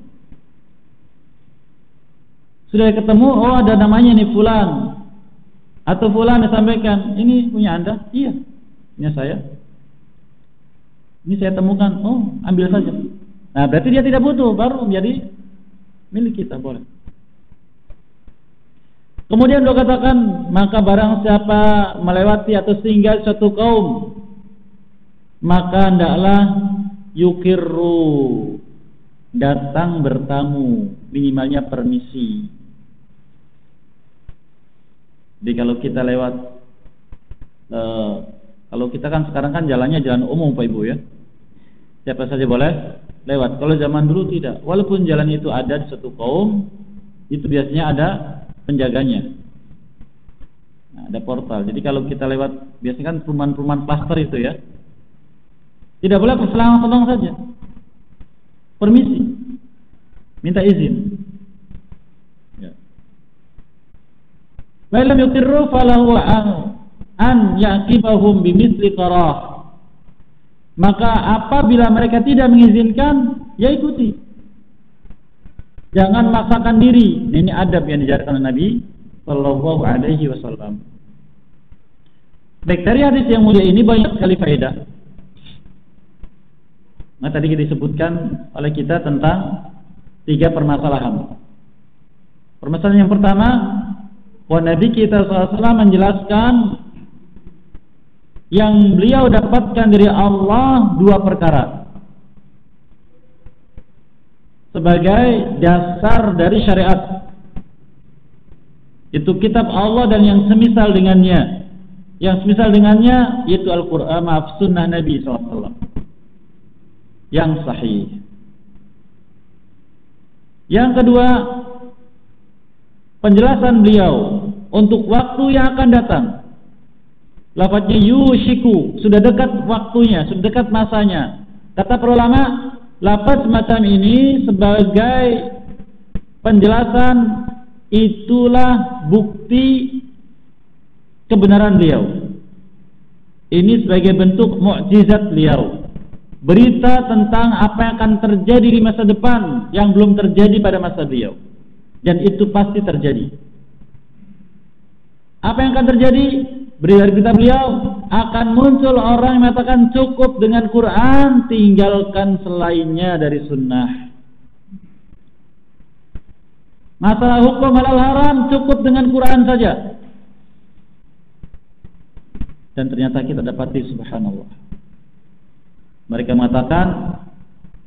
Sudah ketemu, oh ada namanya nih fulan, atau fulan disampaikan, ini punya Anda? Iya, punya saya. Ini saya temukan, oh ambil saja. Nah berarti dia tidak butuh, baru menjadi milik kita, boleh. Kemudian beliau katakan, maka barang siapa melewati atau singgah suatu kaum, maka hendaklah yukirru, datang bertamu, minimalnya permisi. Jadi kalau kita lewat, kalau kita kan sekarang kan jalannya jalan umum Pak Ibu ya, siapa saja boleh lewat. Kalau zaman dulu tidak, walaupun jalan itu ada di suatu kaum, itu biasanya ada penjaganya. Nah, ada portal. Jadi kalau kita lewat, biasanya kan perumahan-perumahan klaster itu ya, tidak boleh berselang-selang saja. Permisi, minta izin. Ya. Wa lam yuqirru falahu an yaqibahum bimithli qarah. Maka apabila mereka tidak mengizinkan, ya ikuti. Jangan maksakan diri. Ini adab yang diajarkan oleh Nabi sallallahu alaihi wasallam. Baik, dari hadis yang mulia ini banyak sekali faedah. Nah, tadi disebutkan oleh kita tentang 3 permasalahan. Permasalahan yang pertama, bahwa Nabi kita SAW menjelaskan yang beliau dapatkan dari Allah 2 perkara sebagai dasar dari syariat. Itu kitab Allah dan yang semisal dengannya. Yang semisal dengannya yaitu Al-Quran, sunnah Nabi SAW yang sahih. Yang kedua, penjelasan beliau untuk waktu yang akan datang. Lafadznya yushiku, sudah dekat waktunya, sudah dekat masanya. Kata para ulama, lafaz semacam ini sebagai penjelasan, itulah bukti kebenaran beliau. Ini sebagai bentuk mukjizat beliau. berita tentang apa yang akan terjadi di masa depan yang belum terjadi pada masa beliau, dan itu pasti terjadi. Apa yang akan terjadi? Berita beliau akan muncul orang yang mengatakan cukup dengan Quran, tinggalkan selainnya dari sunnah. Masalah hukum halal haram cukup dengan Quran saja. Dan ternyata kita dapati subhanallah, mereka mengatakan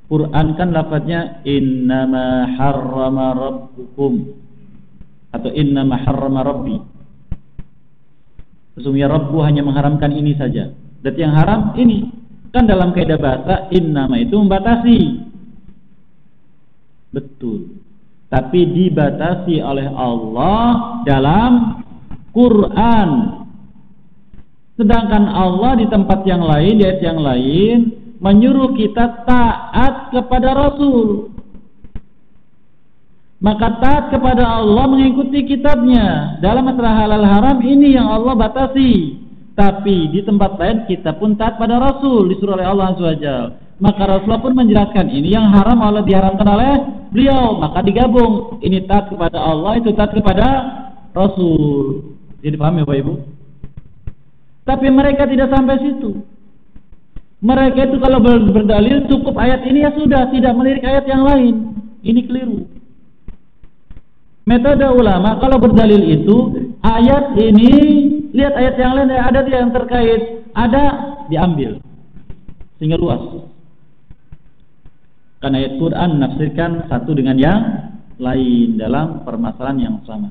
Quran kan lafadznya innama harrama rabbukum atau innama harrama rabbi. Sesungguhnya Rabbu hanya mengharamkan ini saja. Dan yang haram ini. Kan dalam kaidah bahasa innama itu membatasi. Betul. Tapi dibatasi oleh Allah dalam Quran. Sedangkan Allah di tempat yang lain, di ayat yang lain, menyuruh kita taat kepada Rasul. Maka taat kepada Allah mengikuti kitabnya. Dalam masalah halal haram ini yang Allah batasi. Tapi di tempat lain kita pun taat pada Rasul, disuruh oleh Allah SWT. Maka Rasulullah pun menjelaskan ini yang haram Allah diharamkan oleh beliau. Maka digabung, ini taat kepada Allah, itu taat kepada Rasul. Jadi paham ya Bapak Ibu? Tapi mereka tidak sampai situ. Mereka itu kalau berdalil cukup ayat ini ya sudah, tidak melirik ayat yang lain. Ini keliru. Metode ulama kalau berdalil itu ayat ini, lihat ayat yang lain ada yang terkait, ada diambil sehingga luas. Karena ayat Quran menafsirkan satu dengan yang lain dalam permasalahan yang sama.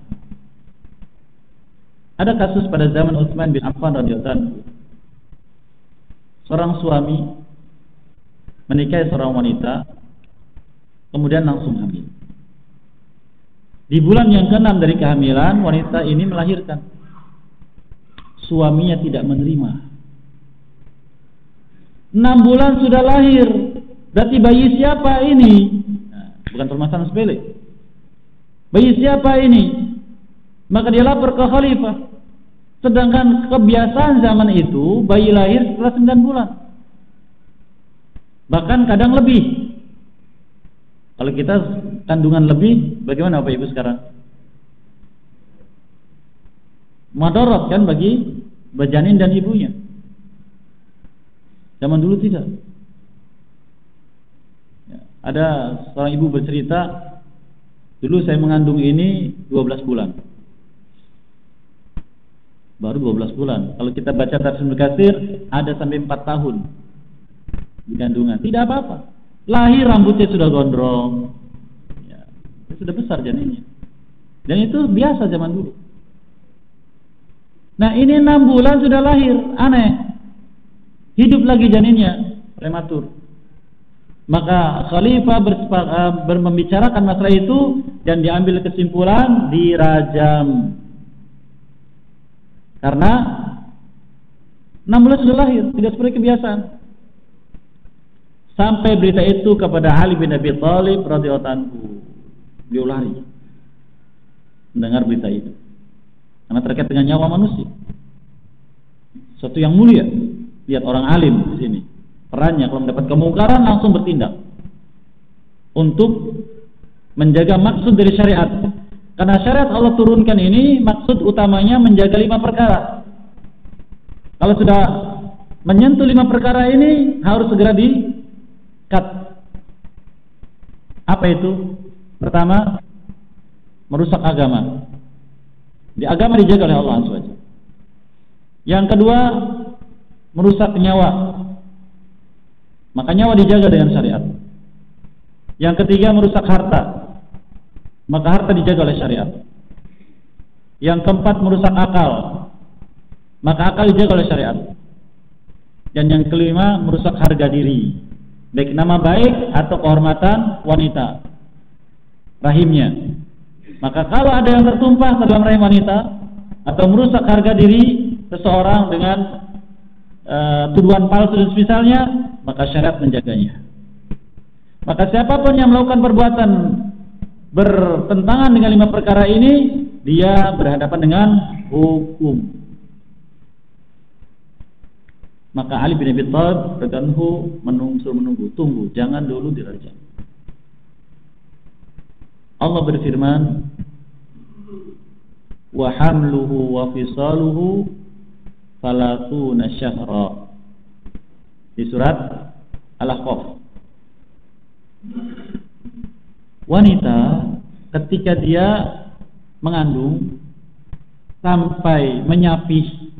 Ada kasus pada zaman Utsman bin Affan radhiyallahu anhu. Seorang suami menikahi seorang wanita, kemudian langsung hamil. Di bulan yang ke-6 dari kehamilan, wanita ini melahirkan. Suaminya tidak menerima. 6 bulan sudah lahir. Berarti bayi siapa ini? Nah, bukan permasalahan sepele. Bayi siapa ini? Maka dia lapor ke khalifah. Sedangkan kebiasaan zaman itu, bayi lahir setelah 9 bulan. Bahkan kadang lebih. Kalau kita kandungan lebih, bagaimana Bapak Ibu sekarang? Madarat kan bagi janin dan ibunya. Zaman dulu tidak. Ya, ada seorang ibu bercerita, dulu saya mengandung ini 12 bulan. Baru 12 bulan. Kalau kita baca tafsir Ibnu Katsir, ada sampai 4 tahun di kandungan. Tidak apa-apa. Lahir rambutnya sudah gondrong, ya, sudah besar janinnya. Dan itu biasa zaman dulu. Nah ini 6 bulan sudah lahir, aneh. Hidup lagi janinnya, prematur. Maka khalifah membicarakan masalah itu dan diambil kesimpulan dirajam. Karena 6 bulan sudah lahir, tidak seperti kebiasaan. Sampai berita itu kepada Ali bin Abi Thalib radhiyallahu anhu. Beliau lari mendengar berita itu. Karena terkait dengan nyawa manusia. Suatu yang mulia. Lihat orang alim di sini. Perannya kalau mendapat kemungkaran langsung bertindak. Untuk menjaga maksud dari syariat. Karena syariat Allah turunkan ini maksud utamanya menjaga 5 perkara. Kalau sudah menyentuh 5 perkara ini harus segera apa itu? Pertama, merusak agama. Di agama dijaga oleh Allah SWT. Yang kedua, merusak nyawa. Maka nyawa dijaga dengan syariat. Yang ketiga, merusak harta. Maka harta dijaga oleh syariat. Yang keempat, merusak akal. Maka akal dijaga oleh syariat. Dan yang kelima, merusak harga diri. Baik nama baik atau kehormatan wanita, rahimnya. Maka kalau ada yang tertumpah ke dalam rahim wanita atau merusak harga diri seseorang dengan tuduhan palsu dan semisalnya, maka syariat menjaganya. Maka siapapun yang melakukan perbuatan bertentangan dengan 5 perkara ini, dia berhadapan dengan hukum. Maka Ali bin Abi Thalib radhiyallahu menunggu, tunggu, jangan dulu dirajam. Allah berfirman, wa hamluhu wa fisaluhu 30 syahra, di surat Al-Ahqaf. Wanita ketika dia mengandung sampai menyapih,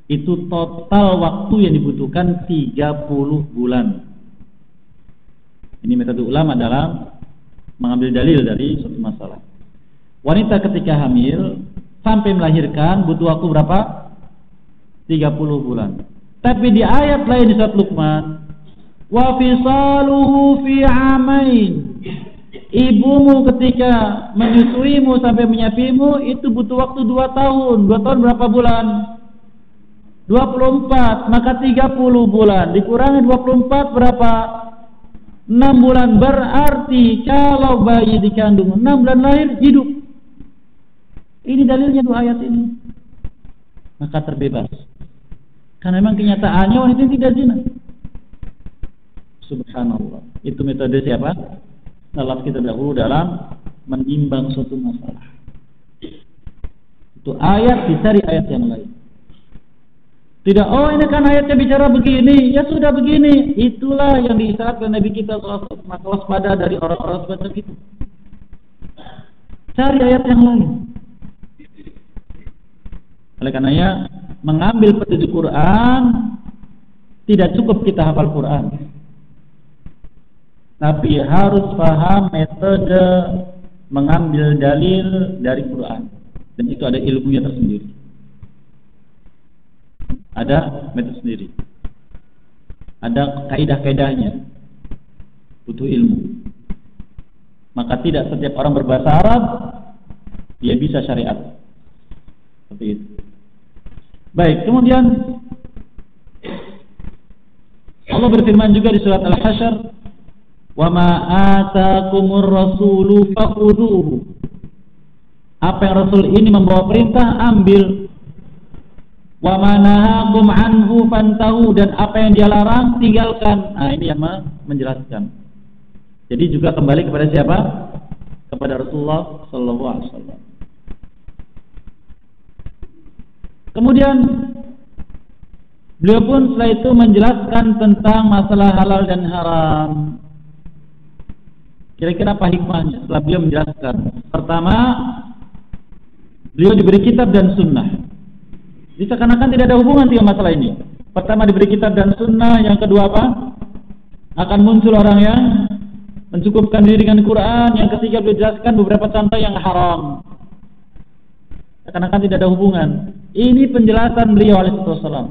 itu total waktu yang dibutuhkan 30 bulan. Ini metode ulama dalam mengambil dalil dari suatu masalah. Wanita ketika hamil sampai melahirkan butuh waktu berapa? 30 bulan. Tapi di ayat lain di surat Luqman, wa fisaluhu fi amain, ibumu ketika menyusuimu sampai menyapimu itu butuh waktu 2 tahun. 2 tahun berapa bulan? 24, maka 30 bulan dikurangi 24 berapa? 6 bulan. Berarti kalau bayi dikandung 6 bulan lahir, hidup. Ini dalilnya 2 ayat ini. Maka terbebas. Karena memang kenyataannya wanita ini tidak zina. Subhanallah. Itu metode siapa? Salaf kita dahulu dalam menimbang suatu masalah. Itu ayat dicari ayat yang lain. Tidak, oh ini kan ayatnya bicara begini, ya sudah begini. Itulah yang diisyaratkan Nabi kita SAW. Maka waspada dari orang-orang seperti itu. Cari ayat yang lain. Oleh karenanya mengambil petunjuk Quran tidak cukup kita hafal Quran, tapi harus paham metode mengambil dalil dari Quran, dan itu ada ilmunya tersendiri. Ada metode sendiri, ada kaidah-kaidahnya, butuh ilmu. Maka tidak setiap orang berbahasa Arab dia bisa syariat seperti itu. Baik, kemudian Allah berfirman juga di surat Al-Hasyr, wa ma atakumur rasulu fakhudhuhu, apa yang Rasul ini membawa perintah, ambil. Wa ma nahakum anhu fantahu, dan apa yang dia larang, tinggalkan. Nah, ini yang menjelaskan. Jadi juga kembali kepada siapa? Kepada Rasulullah sallallahu alaihi wasallam. Kemudian beliau pun setelah itu menjelaskan tentang masalah halal dan haram. Kira-kira apa hikmahnya setelah beliau menjelaskan? Pertama, beliau diberi kitab dan sunnah. Jadi seakan-akan tidak ada hubungan dengan masalah ini. Pertama diberi kitab dan sunnah, yang kedua apa? Akan muncul orang yang mencukupkan diri dengan Quran, yang ketiga beliau jelaskan beberapa contoh yang haram. Seakan-akan tidak ada hubungan. Ini penjelasan beliau alaihissalam.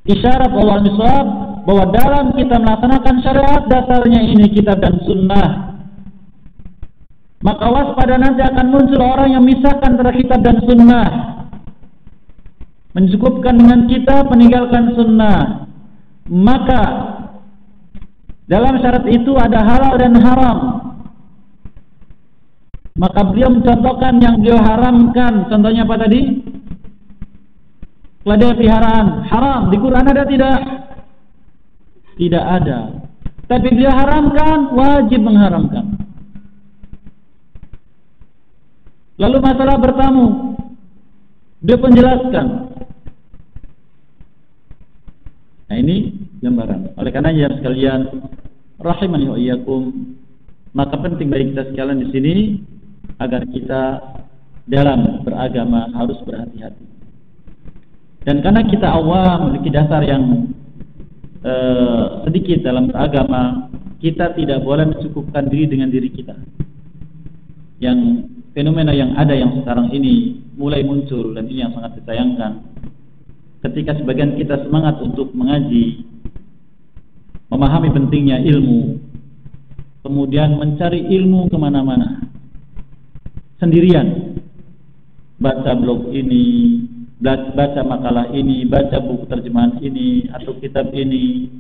Isyarat Allah al-miswab bahwa dalam kita melaksanakan syariat dasarnya ini kitab dan sunnah. Maka waspada nanti akan muncul orang yang memisahkan antara kitab dan sunnah, mencukupkan dengan kitab, meninggalkan sunnah. Maka dalam syarat itu ada halal dan haram. Maka beliau mencontohkan yang beliau haramkan. Contohnya apa tadi? Keledai peliharaan haram. Di Quran ada tidak? Tidak ada. Tapi beliau haramkan, wajib mengharamkan. Lalu masalah bertamu, beliau penjelaskan. Nah, ini gambaran. Oleh karena ya sekalian, rahimani wa iyyakum, maka penting bagi kita sekalian di sini agar kita dalam beragama harus berhati-hati. Dan karena kita awam, memiliki dasar yang sedikit dalam beragama, kita tidak boleh mencukupkan diri dengan diri kita. Yang fenomena yang ada yang sekarang ini mulai muncul, dan ini yang sangat disayangkan. Ketika sebagian kita semangat untuk mengaji, memahami pentingnya ilmu, kemudian mencari ilmu kemana-mana sendirian, baca blog ini, baca makalah ini, baca buku terjemahan ini atau kitab ini,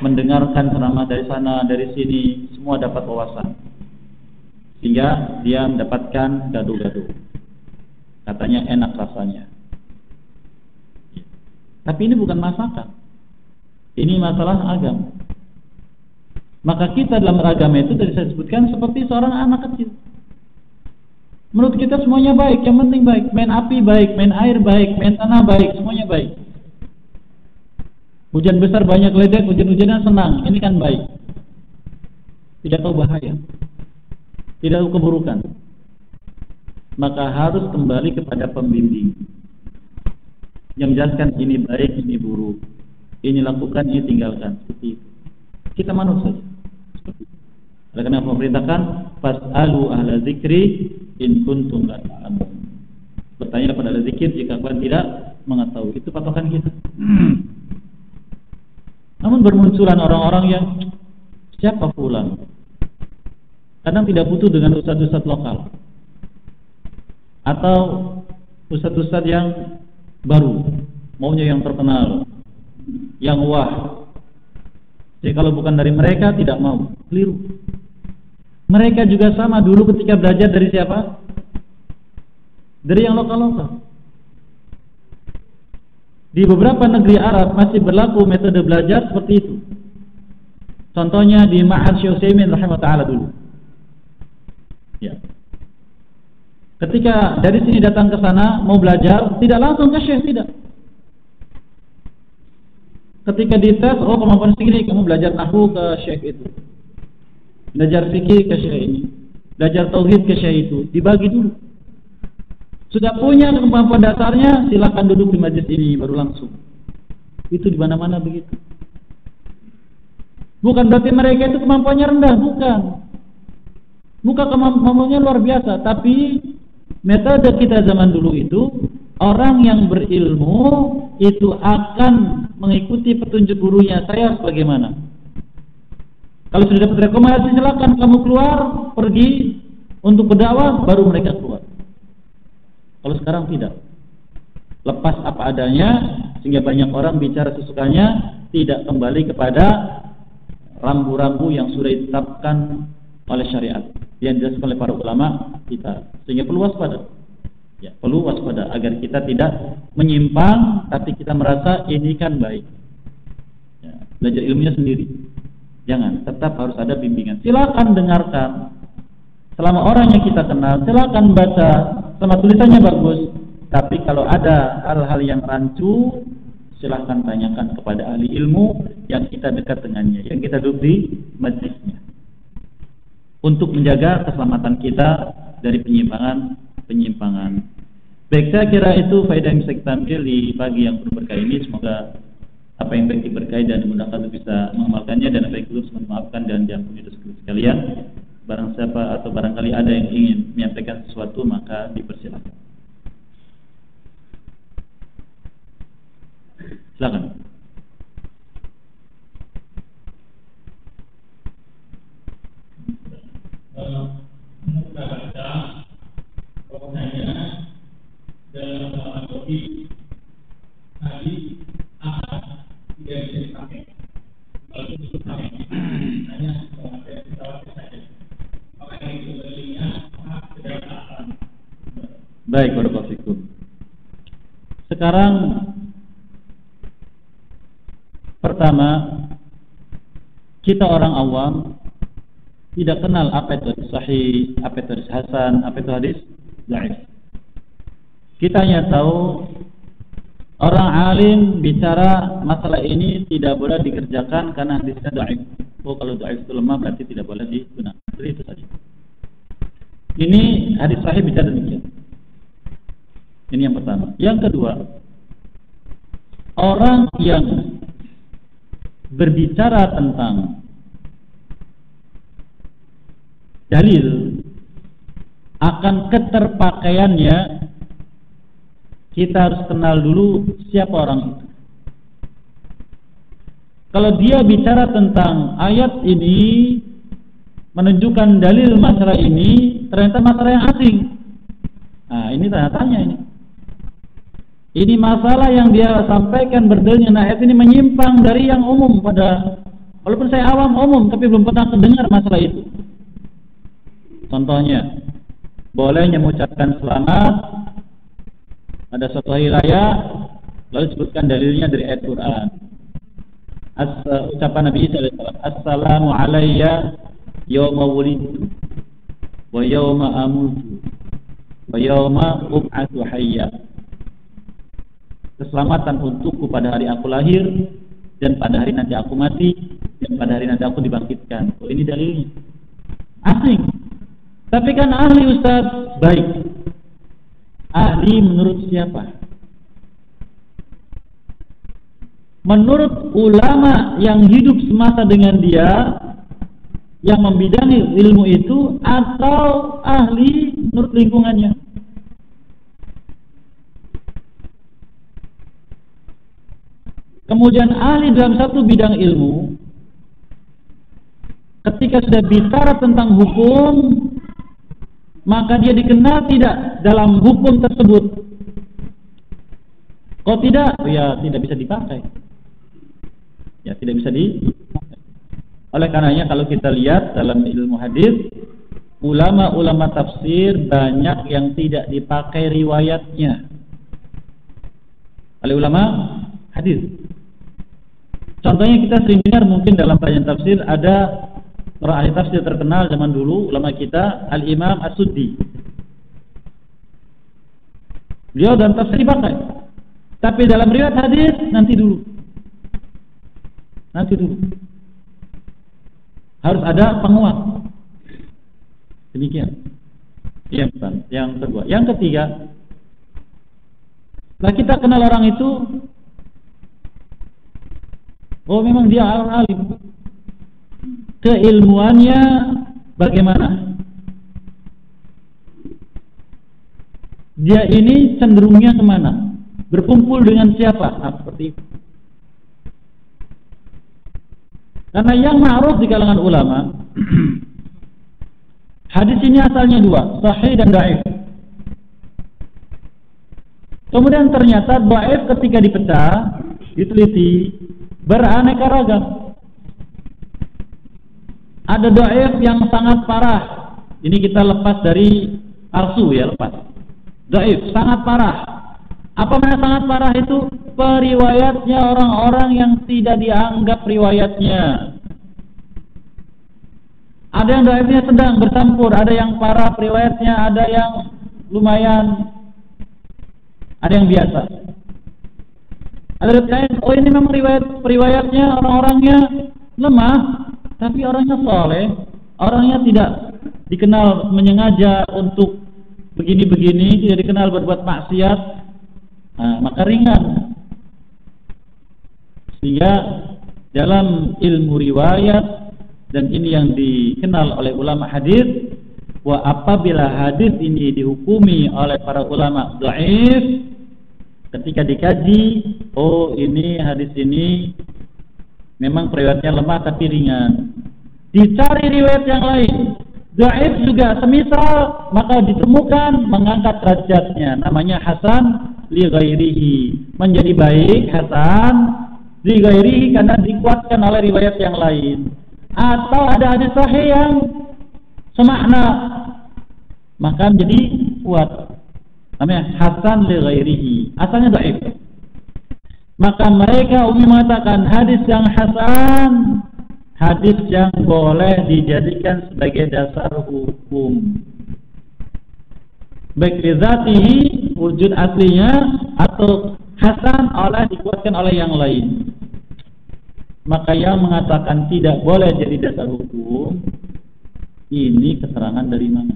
mendengarkan ceramah dari sana dari sini, semua dapat wawasan, sehingga dia mendapatkan gaduh-gaduh, katanya enak rasanya. Tapi ini bukan masakan. Ini masalah agama. Maka kita dalam beragama itu tadi saya sebutkan seperti seorang anak kecil. Menurut kita semuanya baik, yang penting baik. Main api baik, main air baik, main tanah baik, semuanya baik. Hujan besar banyak ledek, hujan-hujanan senang, ini kan baik. Tidak tahu bahaya, tidak tahu keburukan. Maka harus kembali kepada pembimbing yang menjelaskan ini baik, ini buruk, ini lakukan, ini tinggalkan. Seperti itu. Kita manusia. Oleh karena memerintahkan fas'alu ahla dzikri in kuntum la ta'lamun. Bertanya kepada ahli zikir jika kalian tidak mengetahui. Itu patokan kita. Namun bermunculan orang-orang yang siapa fulan? Kadang tidak butuh dengan ustadz-ustadz lokal atau ustadz-ustadz yang baru, maunya yang terkenal, yang wah. Jadi kalau bukan dari mereka tidak mau, keliru. Mereka juga sama dulu ketika belajar dari siapa? Dari yang lokal-lokal. Di beberapa negeri Arab masih berlaku metode belajar seperti itu. Contohnya di Ma'had Syekh Utsaimin rahimahullah dulu. Ya. Ketika dari sini datang ke sana mau belajar, tidak langsung ke Syekh, tidak. Ketika dites, oh kemampuan segini, kamu belajar nahwu ke Syekh itu, belajar fikih ke Syekh ini, belajar tauhid ke Syekh itu, dibagi dulu. Sudah punya kemampuan dasarnya, silakan duduk di majelis ini baru langsung. Itu di mana-mana begitu. Bukan berarti mereka itu kemampuannya rendah, bukan. Bukan kemampuannya luar biasa, tapi metode kita zaman dulu itu orang yang berilmu itu akan mengikuti petunjuk gurunya. Saya harus bagaimana? Kalau sudah dapat rekomendasi silakan kamu keluar pergi untuk berdakwah, baru mereka keluar. Kalau sekarang tidak, lepas apa adanya sehingga banyak orang bicara sesukanya, tidak kembali kepada rambu-rambu yang sudah ditetapkan oleh syariat yang dijelaskan oleh para ulama kita, sehingga perlu waspada. Ya, perlu waspada agar kita tidak menyimpang, tapi kita merasa ini kan baik. Ya, belajar ilmunya sendiri. Jangan, tetap harus ada bimbingan. Silakan dengarkan. Selama orang yang kita kenal, silakan baca. Sama tulisannya bagus. Tapi kalau ada hal-hal yang rancu, silakan tanyakan kepada ahli ilmu yang kita dekat dengannya, yang kita duduk di majelisnya, untuk menjaga keselamatan kita dari penyimpangan. Baik, saya kira itu faedah yang bisa kita ambil di pagi yang penuh berkah ini. Semoga apa yang baik diberkahi dan dimudahkan untuk bisa mengamalkannya, dan apa yang belum memaafkan dan diampuni dosa sekalian. Barang siapa atau barangkali ada yang ingin menyampaikan sesuatu, maka dipersilakan. Silakan. Dalam halaman kopi tadi akan tidak bisa dipakai. Kalau itu dipakai, hanya memakai pesawat saja. Maka itu berlinya hak kedaulatan. Baik, barakallahu fikum. Sekarang pertama, kita orang awam tidak kenal apa itu hadis sahih, apa itu hadis hasan, apa itu hadis dhaif. Kita hanya tahu orang alim bicara masalah ini tidak boleh dikerjakan karena hadisnya dhaif. Oh, kalau dhaif itu lemah berarti tidak boleh digunakan. Itu saja. Ini hadis sahih bicara demikian. Ini yang pertama. Yang kedua, orang yang berbicara tentang dalil akan keterpakaiannya, kita harus kenal dulu siapa orang itu. Kalau dia bicara tentang ayat ini menunjukkan dalil masalah ini, ternyata masalah yang asing. Nah, ini tanya-tanya ini. Ini masalah yang dia sampaikan berdalilnya ayat ini menyimpang dari yang umum. Pada walaupun saya awam umum, tapi belum pernah mendengar masalah itu. Contohnya, bolehnya mengucapkan selamat pada suatu hari raya Lalu disebutkan dalilnya dari ayat Quran. Ucapan Nabi Isa alaihissalam, Assalamu alayya yawma wulidtu wa yawma amutu wa yawma ub'atsu hayya. Keselamatan untukku pada hari aku lahir, dan pada hari nanti aku mati, dan pada hari nanti aku dibangkitkan. Oh, ini dalilnya. Asing. Tapi kan ahli Ustaz, baik. Ahli menurut siapa? Menurut ulama yang hidup semasa dengan dia, yang membidangi ilmu itu, atau ahli menurut lingkungannya? Kemudian ahli dalam satu bidang ilmu, ketika sudah bicara tentang hukum, maka dia dikenal tidak dalam hukum tersebut. Kalau tidak, ya tidak bisa dipakai. Ya tidak bisa dipakai. Oleh karenanya kalau kita lihat dalam ilmu hadis, ulama-ulama tafsir banyak yang tidak dipakai riwayatnya oleh ulama hadis. Contohnya kita sering dengar mungkin dalam pelajaran tafsir ada orang ahli tafsir terkenal zaman dulu, ulama kita, Al-Imam As-Suddi. Beliau dalam tafsir dipakai, tapi dalam riwayat hadis nanti dulu. Harus ada penguat. Demikian. Yang kedua, yang ketiga, setelah kita kenal orang itu, oh memang dia alim. Keilmuannya bagaimana? Dia ini cenderungnya kemana? Berkumpul dengan siapa? Nah, seperti itu. Karena yang ma'ruf di kalangan ulama, hadis ini asalnya dua, sahih dan dhaif. Kemudian ternyata dhaif ketika dipecah, diteliti, beraneka ragam. Ada dhaif yang sangat parah. Ini kita lepas dari arsu ya, lepas. Dhaif sangat parah. Apa makna sangat parah itu? Periwayatnya orang-orang yang tidak dianggap riwayatnya. Ada yang dhaifnya sedang bercampur, ada yang parah periwayatnya, ada yang lumayan, ada yang biasa. Ada yang oh ini memang riwayatnya orang-orangnya lemah, tapi orangnya soleh, orangnya tidak dikenal menyengaja untuk begini-begini, tidak dikenal berbuat maksiat, nah, maka ringan. Sehingga dalam ilmu riwayat, dan ini yang dikenal oleh ulama hadis, wa apabila hadis ini dihukumi oleh para ulama dhaif, ketika dikaji, oh ini hadis ini memang periwayatnya lemah tapi ringan, dicari riwayat yang lain dhaif juga semisal, maka ditemukan mengangkat derajatnya, namanya hasan li ghairihi, menjadi baik hasan li ghairihi karena dikuatkan oleh riwayat yang lain. Atau ada hadis sahih yang semakna, maka menjadi kuat, namanya hasan li ghairihi, asalnya dhaif. Maka mereka umum mengatakan hadis yang hasan, hadis yang boleh dijadikan sebagai dasar hukum, baik lizatihi wujud aslinya, atau hasan oleh dikuatkan oleh yang lain. Maka yang mengatakan tidak boleh jadi dasar hukum, ini keterangan dari mana?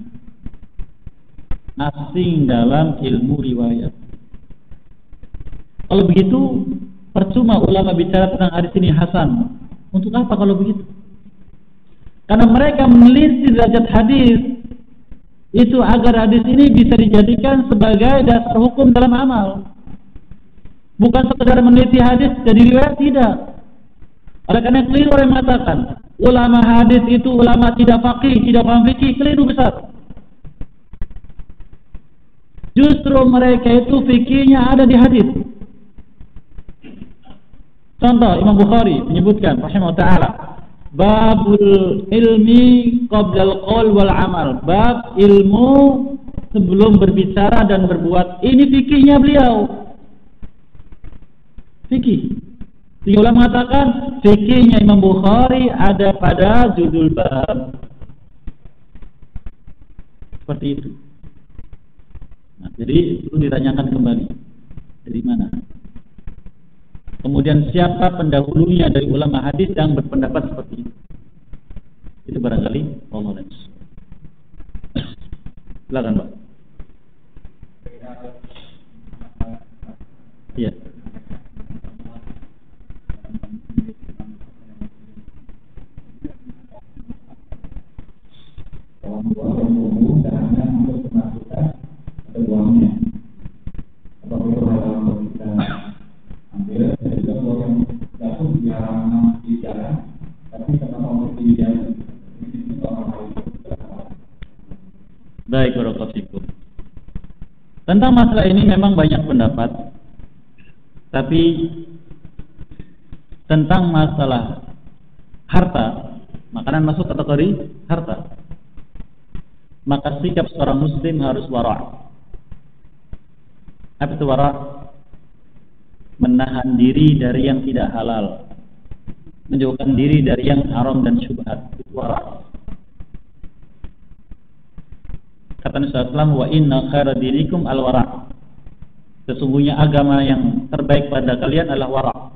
Asing dalam ilmu riwayat. Kalau begitu percuma ulama bicara tentang hadis ini hasan. Untuk apa kalau begitu? Karena mereka meneliti derajat hadis itu agar hadis ini bisa dijadikan sebagai dasar hukum dalam amal. Bukan sekedar meneliti hadis jadi riwayat, tidak. Oleh karena keliru orang mengatakan ulama hadis itu ulama tidak faqih, tidak paham fikih, keliru besar. Justru mereka itu fikihnya ada di hadis. Contoh Imam Bukhari menyebutkan rahimahullah ta'ala, babul ilmi qabla al-qaul wal amal, bab ilmu sebelum berbicara dan berbuat. Ini fikihnya beliau. Fikih. Tiga ulama mengatakan fikihnya Imam Bukhari ada pada judul bab. Seperti itu. Nah, jadi itu ditanyakan kembali. Dari mana? Kemudian siapa pendahulunya dari ulama hadis yang berpendapat seperti itu? Itu barangkali Allah. Silakan, Pak. Iya. Baik, barakallahu fikum. Tentang masalah ini memang banyak pendapat. Tapi tentang masalah harta, makanan masuk kategori harta, maka sikap seorang muslim harus wara'. Apa itu wara'? Menahan diri dari yang tidak halal, menjauhkan diri dari yang haram dan syubhat. Wara'. Kata Nabi SAW, wa inna khaira dinikum al-wara'. Sesungguhnya agama yang terbaik pada kalian adalah wara'.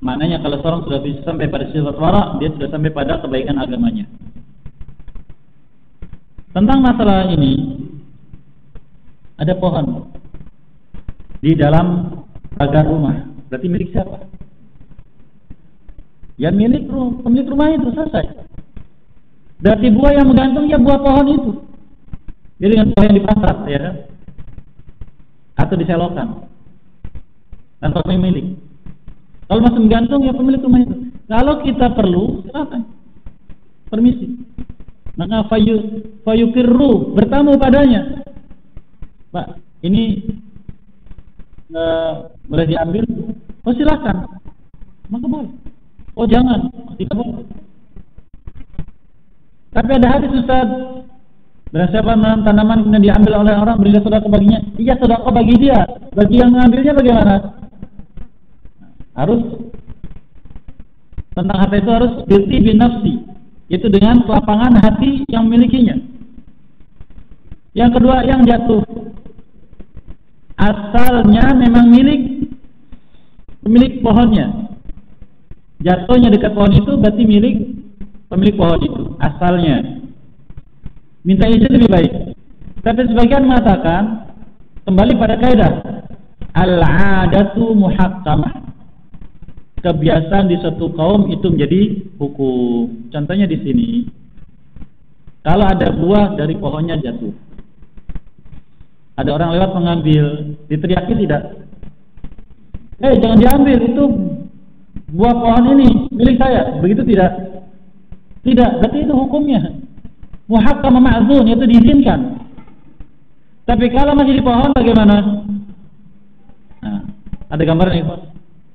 Maknanya kalau seorang sudah bisa sampai pada sifat wara', dia sudah sampai pada kebaikan agamanya. Tentang masalah ini, ada pohon di dalam pagar rumah. Berarti milik siapa? Ya milik pemilik rumah itu, selesai. Berarti buah yang menggantung ya buah pohon itu. Jadi dengan buah yang dipasar, ya kan? Atau diselokan tanpa pemilik. Kalau masih menggantung ya pemilik rumah itu. Kalau kita perlu, silakan. Permisi. Maka fayukirru, bertamu padanya. Pak, ini boleh diambil? Oh silakan. Maka boleh. Oh jangan, tidak boleh. Tapi ada hadis Ustaz, dan siapa menanam tanaman kemudian diambil oleh orang, berilah sedekah baginya. Iya, sedekah bagi dia. Bagi yang mengambilnya bagaimana? Harus tentang harta itu harus birti bin nafsi, yaitu dengan kelapangan hati yang memilikinya. Yang kedua, yang jatuh asalnya memang milik pemilik pohonnya. Jatuhnya dekat pohon itu berarti milik pemilik pohon itu asalnya. Minta izin lebih baik. Tapi sebagian mengatakan kembali pada kaidah al-'adatu muhakkamah. Kebiasaan di suatu kaum itu menjadi hukum. Contohnya di sini, kalau ada buah dari pohonnya jatuh, ada orang lewat mengambil, diteriaki tidak? Jangan diambil, itu buah pohon ini milik saya. Begitu tidak? Tidak, berarti itu hukumnya muhakkam ma'zun, itu diizinkan. Tapi kalau masih di pohon bagaimana? Nah, ada gambaran itu.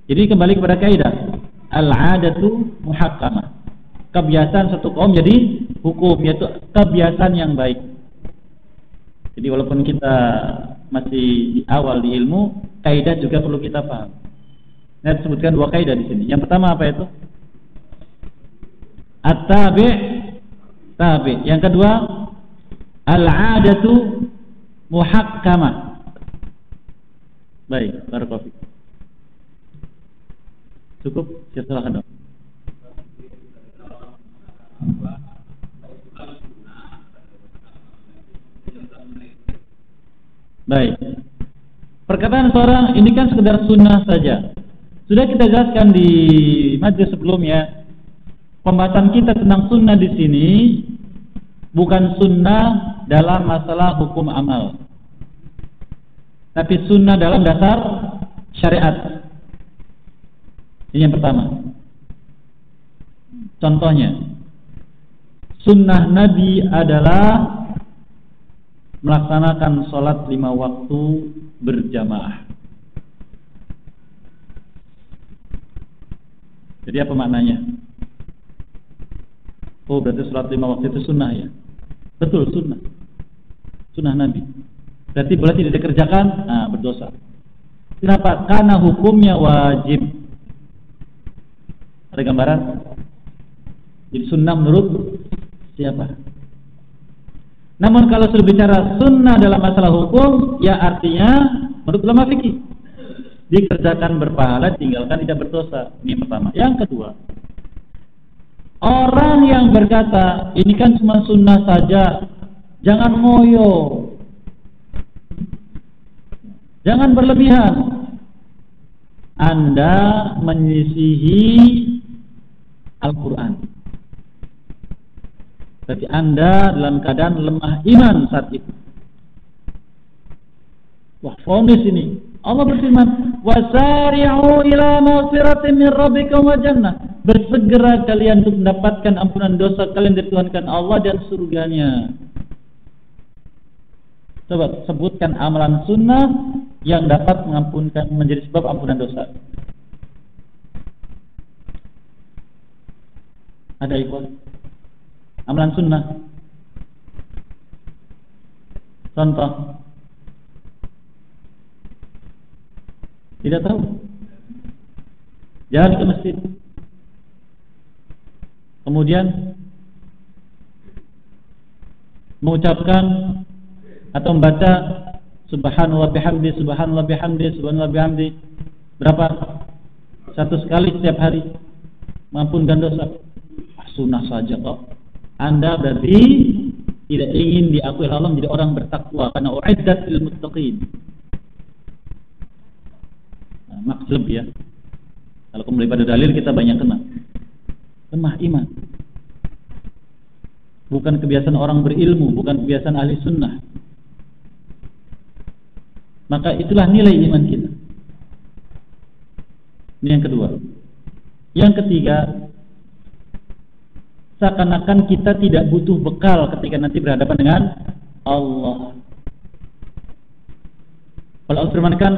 Jadi kembali kepada kaidah al-'adatu muhakkamah. Kebiasaan satu kaum jadi hukum, yaitu kebiasaan yang baik. Jadi walaupun kita masih di awal di ilmu, kaidah juga perlu kita paham. Saya sebutkan dua kaidah di sini. Yang pertama apa itu? Tabi. Yang kedua, al-'adatu muhakkamah. Baik, barakallahu fiik. Cukup, silakan dong. Baik. Perkataan seorang ini kan sekedar sunnah saja. Sudah kita jelaskan di majelis sebelumnya. Pembahasan kita tentang sunnah di sini bukan sunnah dalam masalah hukum amal, tapi sunnah dalam dasar syariat. Ini yang pertama. Contohnya, sunnah Nabi adalah melaksanakan sholat 5 waktu berjamaah. Jadi apa maknanya? Oh, berarti sholat 5 waktu itu sunnah ya? Betul, sunnah. Sunnah Nabi. Berarti boleh tidak dikerjakan? Nah, berdosa. Kenapa? Karena hukumnya wajib. Ada gambaran? Jadi sunnah menurut siapa? Namun kalau sudah bicara sunnah dalam masalah hukum, ya artinya menurut ulama fikih dikerjakan berpahala, tinggalkan tidak berdosa. Ini yang pertama. Yang kedua, orang yang berkata ini kan cuma sunnah saja, jangan ngoyo, jangan berlebihan. Anda menyisihi Al-Quran. Berarti Anda dalam keadaan lemah iman saat itu. Wah, fonis ini. Allah berfirman, "Wasari'u ila maghfiratin min rabbikum wa jannah." Bersegera kalian untuk mendapatkan ampunan dosa kalian dari Tuhan Allah dan surganya. Coba sebutkan amalan sunnah yang dapat mengampunkan, menjadi sebab ampunan dosa. Ada ikut amalan sunnah. Contoh. Tidak tahu. Jalan ke masjid. Kemudian mengucapkan atau membaca subhanallah bihamdi, subhanallah bihamdi, subhanallah bihamdi. Berapa? Satu sekali setiap hari. Mengampunkan dosa. Sunnah saja kok. Anda berarti tidak ingin diakui Allah menjadi orang bertakwa, karena uiddat lil muttaqin. Nah, maksud ya. Kalau kembali pada dalil kita banyak kena. Lemah iman. Bukan kebiasaan orang berilmu, bukan kebiasaan ahli sunnah. Maka itulah nilai iman kita. Ini yang kedua. Yang ketiga, seakan-akan kita tidak butuh bekal ketika nanti berhadapan dengan Allah. Allah firmankan,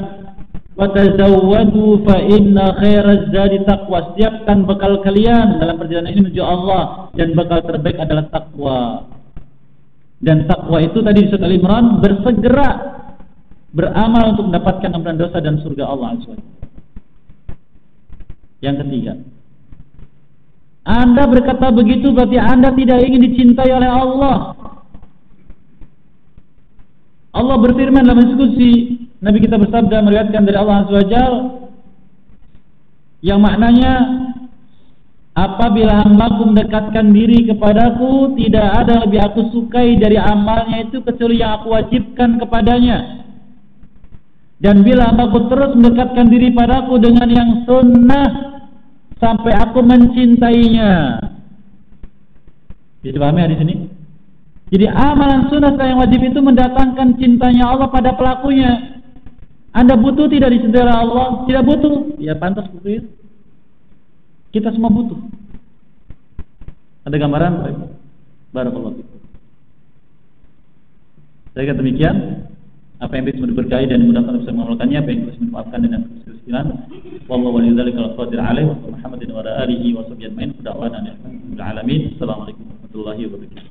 "Wa tazawwadu fa inna khairaz zadi taqwa." Siapkan bekal kalian dalam perjalanan ini menuju Allah, dan bekal terbaik adalah takwa. Dan takwa itu tadi di surat Al-Imran, bersegera beramal untuk mendapatkan ampunan dosa dan surga Allah SWT. Yang ketiga, Anda berkata begitu berarti Anda tidak ingin dicintai oleh Allah. Allah berfirman dalam diskusi, Nabi kita bersabda meriwayatkan dari Allah SWT, yang maknanya, apabila hambaku mendekatkan diri kepadaku, tidak ada yang lebih aku sukai dari amalnya itu kecuali yang aku wajibkan kepadanya. Dan bila hambaku terus mendekatkan diri padaku dengan yang sunnah sampai aku mencintainya. Bisa dipahami hadis ini? Jadi amalan sunnah yang wajib itu mendatangkan cintanya Allah pada pelakunya. Anda butuh tidak dicintai Allah? Tidak butuh. Ya pantas seperti itu. Kita semua butuh. Ada gambaran? Barakallahu fikum. Saya kata demikian. Apa yang bisa diberkahi dan dimudahkan bisa mengamalkannya, apa yang bisa dimaafkan dan kesalahan. Wallahu waliyudzalika al-qadir alaihi wa Muhammadin wa ala alihi wa sahbihi ajmain. Da'wana alhamdulillah alamin. Assalamualaikum warahmatullahi wabarakatuh.